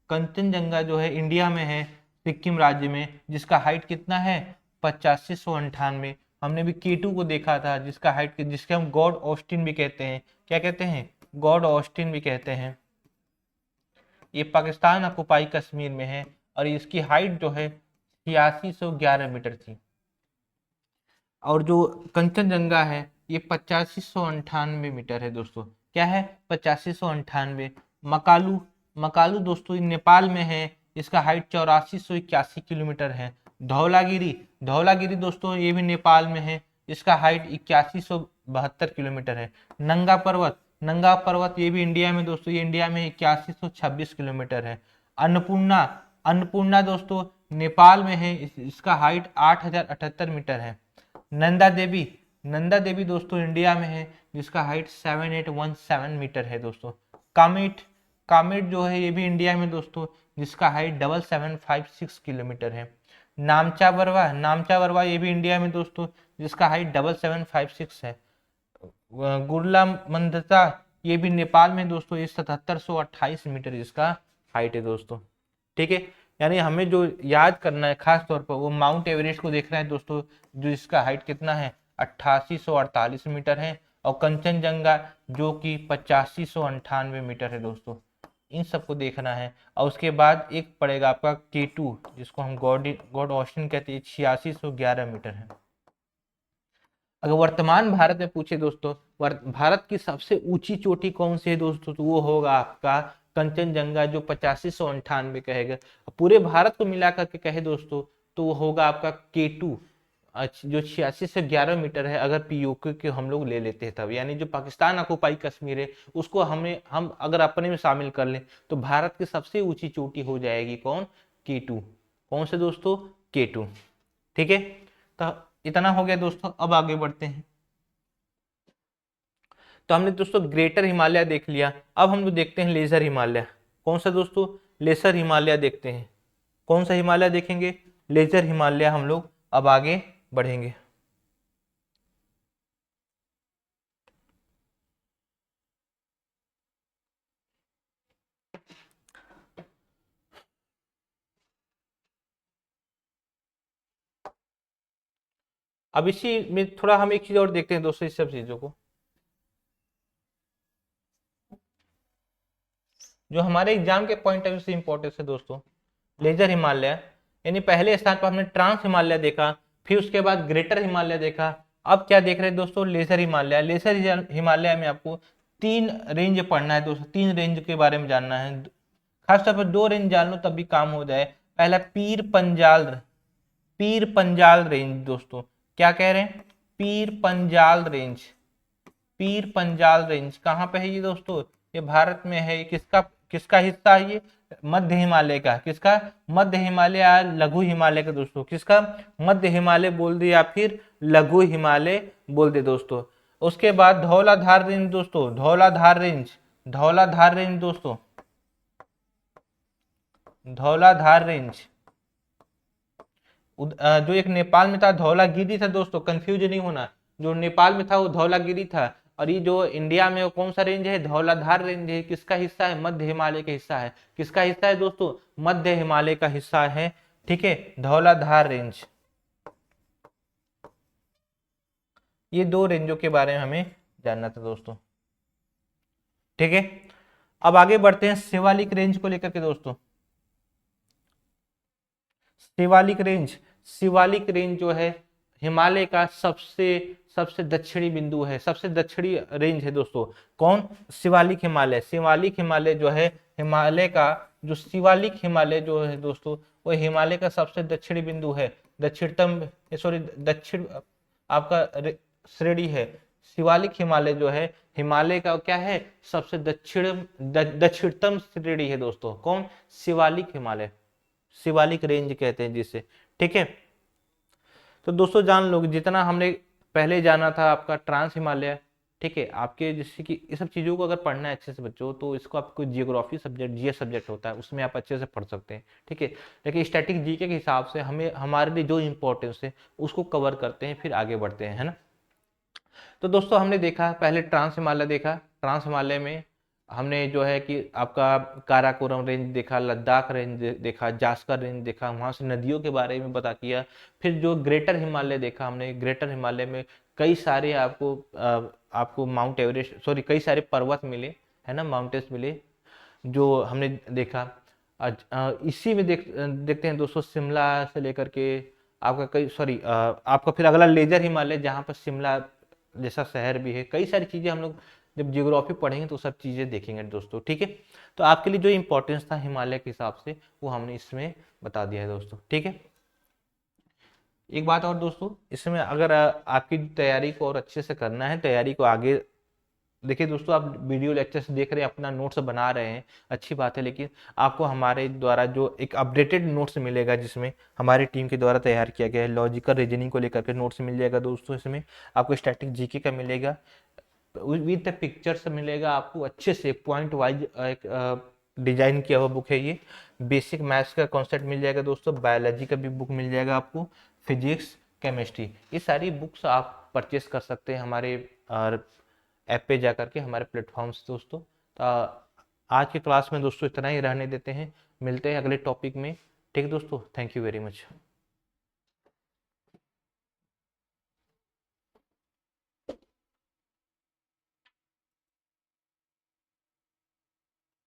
कंचनजंगा जो है इंडिया में है, सिक्किम राज्य में, जिसका हाइट कितना है? 8598। हमने भी केटू को देखा था, जिसका हाइट, जिसके हम गॉड ऑस्टिन भी कहते हैं। क्या कहते हैं? गॉड ऑस्टिन भी कहते हैं। ये पाकिस्तान ऑक्युपाई कश्मीर में है और इसकी हाइट जो है 8611 मीटर थी। और जो कंचनजंगा है ये 8598 मीटर है दोस्तों। क्या है? 8598। मकालू, मकालू दोस्तों नेपाल में है। इसका हाइट 8481 किलोमीटर है। धौलागिरी, धौलागिरी दोस्तों ये भी नेपाल में है। इसका हाइट 8172 किलोमीटर है। नंगा पर्वत, नंगा पर्वत ये भी इंडिया में दोस्तों, ये इंडिया में 8126 किलोमीटर है। अन्नपूर्णा, अन्नपूर्णा दोस्तों नेपाल में है। इसका हाइट 8078 मीटर है। नंदा देवी, नंदा देवी दोस्तों इंडिया में है, जिसका हाइट 7817 मीटर है दोस्तों। कामेट, कामेट जो है ये भी इंडिया में दोस्तों, जिसका हाइट 7756 किलोमीटर है। नामचा बरवा, नामचा बरवा ये भी इंडिया में दोस्तों, जिसका हाइट 7756 है। गुरला मंदता ये भी नेपाल में दोस्तों, ये 7728 मीटर इसका हाइट है दोस्तों। ठीक है, यानी हमें जो याद करना है खास तौर पर वो माउंट एवरेस्ट को देखना है दोस्तों, जो इसका हाइट कितना है? 8848 मीटर है। और कंचनजंगा जो कि 8598 मीटर है दोस्तों। इन सबको देखना है। और उसके बाद एक पड़ेगा आपका K2, जिसको हम गॉड ऑस्टिन कहते हैं, 8611 मीटर है। अगर वर्तमान भारत में पूछे दोस्तों, भारत की सबसे ऊंची चोटी कौन सी है दोस्तों, तो वो होगा आपका कंचनजंगा, जो 8598 कहेगा। पूरे भारत को मिलाकर के कहे दोस्तों, तो वो होगा आपका K2, जो 86 से 11 मीटर है। अगर पीओके के हम लोग ले लेते हैं तब, यानी जो पाकिस्तान ऑक्युपाई कश्मीर है उसको हम अगर अपने में शामिल कर लें, तो भारत की सबसे ऊंची चोटी हो जाएगी कौन? K2। कौन से दोस्तों? K2। ठीक है, तो इतना हो गया दोस्तों। अब आगे बढ़ते हैं। तो हमने दोस्तों ग्रेटर हिमालय देख लिया। अब हम लोग देखते हैं लेजर हिमालय। कौन सा दोस्तों? लेजर हिमालय देखते हैं। कौन सा हिमालय देखेंगे? लेजर हिमालय हम लोग अब आगे बढ़ेंगे। अब इसी में थोड़ा हम एक चीज और देखते हैं दोस्तों, इस सब चीजों को जो हमारे एग्जाम के पॉइंट ऑफ व्यू से इंपॉर्टेंस है दोस्तों। लेजर हिमालय, यानी पहले स्थान पर हमने ट्रांस हिमालय देखा, फिर उसके बाद ग्रेटर हिमालय देखा। अब क्या देख रहे हैं दोस्तों? लेजर हिमालय। लेजर हिमालय में आपको 3 रेंज पढ़ना है दोस्तों, 3 रेंज के बारे में जानना है। खासतौर पर 2 रेंज जान लो तब भी काम हो जाए। पहला पीर पंजाल, पीर पंजाल रेंज दोस्तों। क्या कह रहे हैं? पीर पंजाल रेंज। पीर पंजाल रेंज कहाँ पे है ये दोस्तों? ये भारत में है। ये किसका किसका हिस्सा है ये? मध्य हिमालय का। किसका? मध्य हिमालय या लघु हिमालय का दोस्तों। किसका? मध्य हिमालय बोल दे या फिर लघु हिमालय बोल दे दोस्तों। उसके बाद धौलाधार रेंज दोस्तों, धौलाधार रेंज, धौलाधार रेंज दोस्तों, धौलाधार रेंज जो एक नेपाल में था धौलागिरी था दोस्तों, कंफ्यूज नहीं होना। जो नेपाल में था वो धौलागिरी था, और ये जो इंडिया में वो कौन सा रेंज है? धौलाधार रेंज है। किसका हिस्सा है? मध्य हिमालय का हिस्सा है। किसका हिस्सा है दोस्तों? मध्य हिमालय का हिस्सा है। ठीक है, धौलाधार रेंज। ये दो रेंजों के बारे में हमें जानना था दोस्तों। ठीक है, अब आगे बढ़ते हैं शिवालिक रेंज को लेकर के दोस्तों। शिवालिक रेंज, शिवालिक रेंज जो है हिमालय का सबसे सबसे दक्षिणी बिंदु है, सबसे दक्षिणी रेंज है दोस्तों। कौन? शिवालिक हिमालय। शिवालिक हिमालय जो है हिमालय का, जो शिवालिक हिमालय जो है दोस्तों, वो हिमालय का सबसे दक्षिणी बिंदु है। दक्षिणतम, सॉरी, दक्षिण आपका श्रेणी है। शिवालिक हिमालय जो है हिमालय का क्या है? सबसे दक्षिणतम श्रेणी है दोस्तों। कौन? शिवालिक हिमालय, शिवालिक रेंज कहते हैं जिसे। ठीक है, तो दोस्तों जान लो जितना हमने पहले जाना था आपका ट्रांस हिमालय। ठीक है, आपके जैसे कि ये सब चीज़ों को अगर पढ़ना है अच्छे से बच्चों, तो इसको आपको जियोग्राफी सब्जेक्ट, जीएस सब्जेक्ट होता है, उसमें आप अच्छे से पढ़ सकते हैं। ठीक है, लेकिन स्टैटिक जीके के हिसाब से हमें हमारे लिए जो इंपॉर्टेंस है उसको कवर करते हैं, फिर आगे बढ़ते हैं, है ना। तो दोस्तों हमने देखा पहले ट्रांस हिमालय देखा। ट्रांस हिमालय में हमने जो है कि आपका काराकोरम रेंज देखा, लद्दाख रेंज देखा, जास्कर रेंज देखा, वहाँ से नदियों के बारे में पता किया। फिर जो ग्रेटर हिमालय देखा हमने, ग्रेटर हिमालय में कई सारे आपको माउंट एवरेस्ट, सॉरी, कई सारे पर्वत मिले, है ना, माउंटेन्स मिले जो हमने देखा। इसी में देखते हैं दोस्तों शिमला से लेकर के आपका कई, सॉरी, आपका फिर अगला लेजर हिमालय, जहाँ पर शिमला जैसा शहर भी है। कई सारी चीज़ें हम लोग जब जियोग्राफी पढ़ेंगे तो सब चीज़ें देखेंगे दोस्तों। ठीक है, तो आपके लिए जो इंपॉर्टेंस था हिमालय के हिसाब से वो हमने इसमें बता दिया है दोस्तों। ठीक है, एक बात और दोस्तों, इसमें अगर आपकी तैयारी को और अच्छे से करना है, तैयारी को आगे देखिए दोस्तों, आप वीडियो लेक्चर्स देख रहे हैं, अपना नोट्स बना रहे हैं, अच्छी बात है, लेकिन आपको हमारे द्वारा जो एक अपडेटेड नोट्स मिलेगा, जिसमें हमारी टीम के द्वारा तैयार किया गया है, लॉजिकल रीजनिंग को लेकर के नोट्स मिल जाएगा दोस्तों। इसमें आपको स्टैटिक जीके का मिलेगा, विद पिक्चर्स मिलेगा आपको, अच्छे से पॉइंट वाइज एक डिजाइन किया हुआ बुक है ये। बेसिक मैथ्स का कॉन्सेप्ट मिल जाएगा दोस्तों, बायोलॉजी का भी बुक मिल जाएगा आपको, फिजिक्स, केमिस्ट्री, ये सारी बुक्स आप परचेस कर सकते हैं हमारे ऐप पे जा करके, हमारे प्लेटफॉर्म्स दोस्तों। तो आज की क्लास में दोस्तों इतना ही रहने देते हैं, मिलते हैं अगले टॉपिक में। ठीक है दोस्तों, थैंक यू वेरी मच।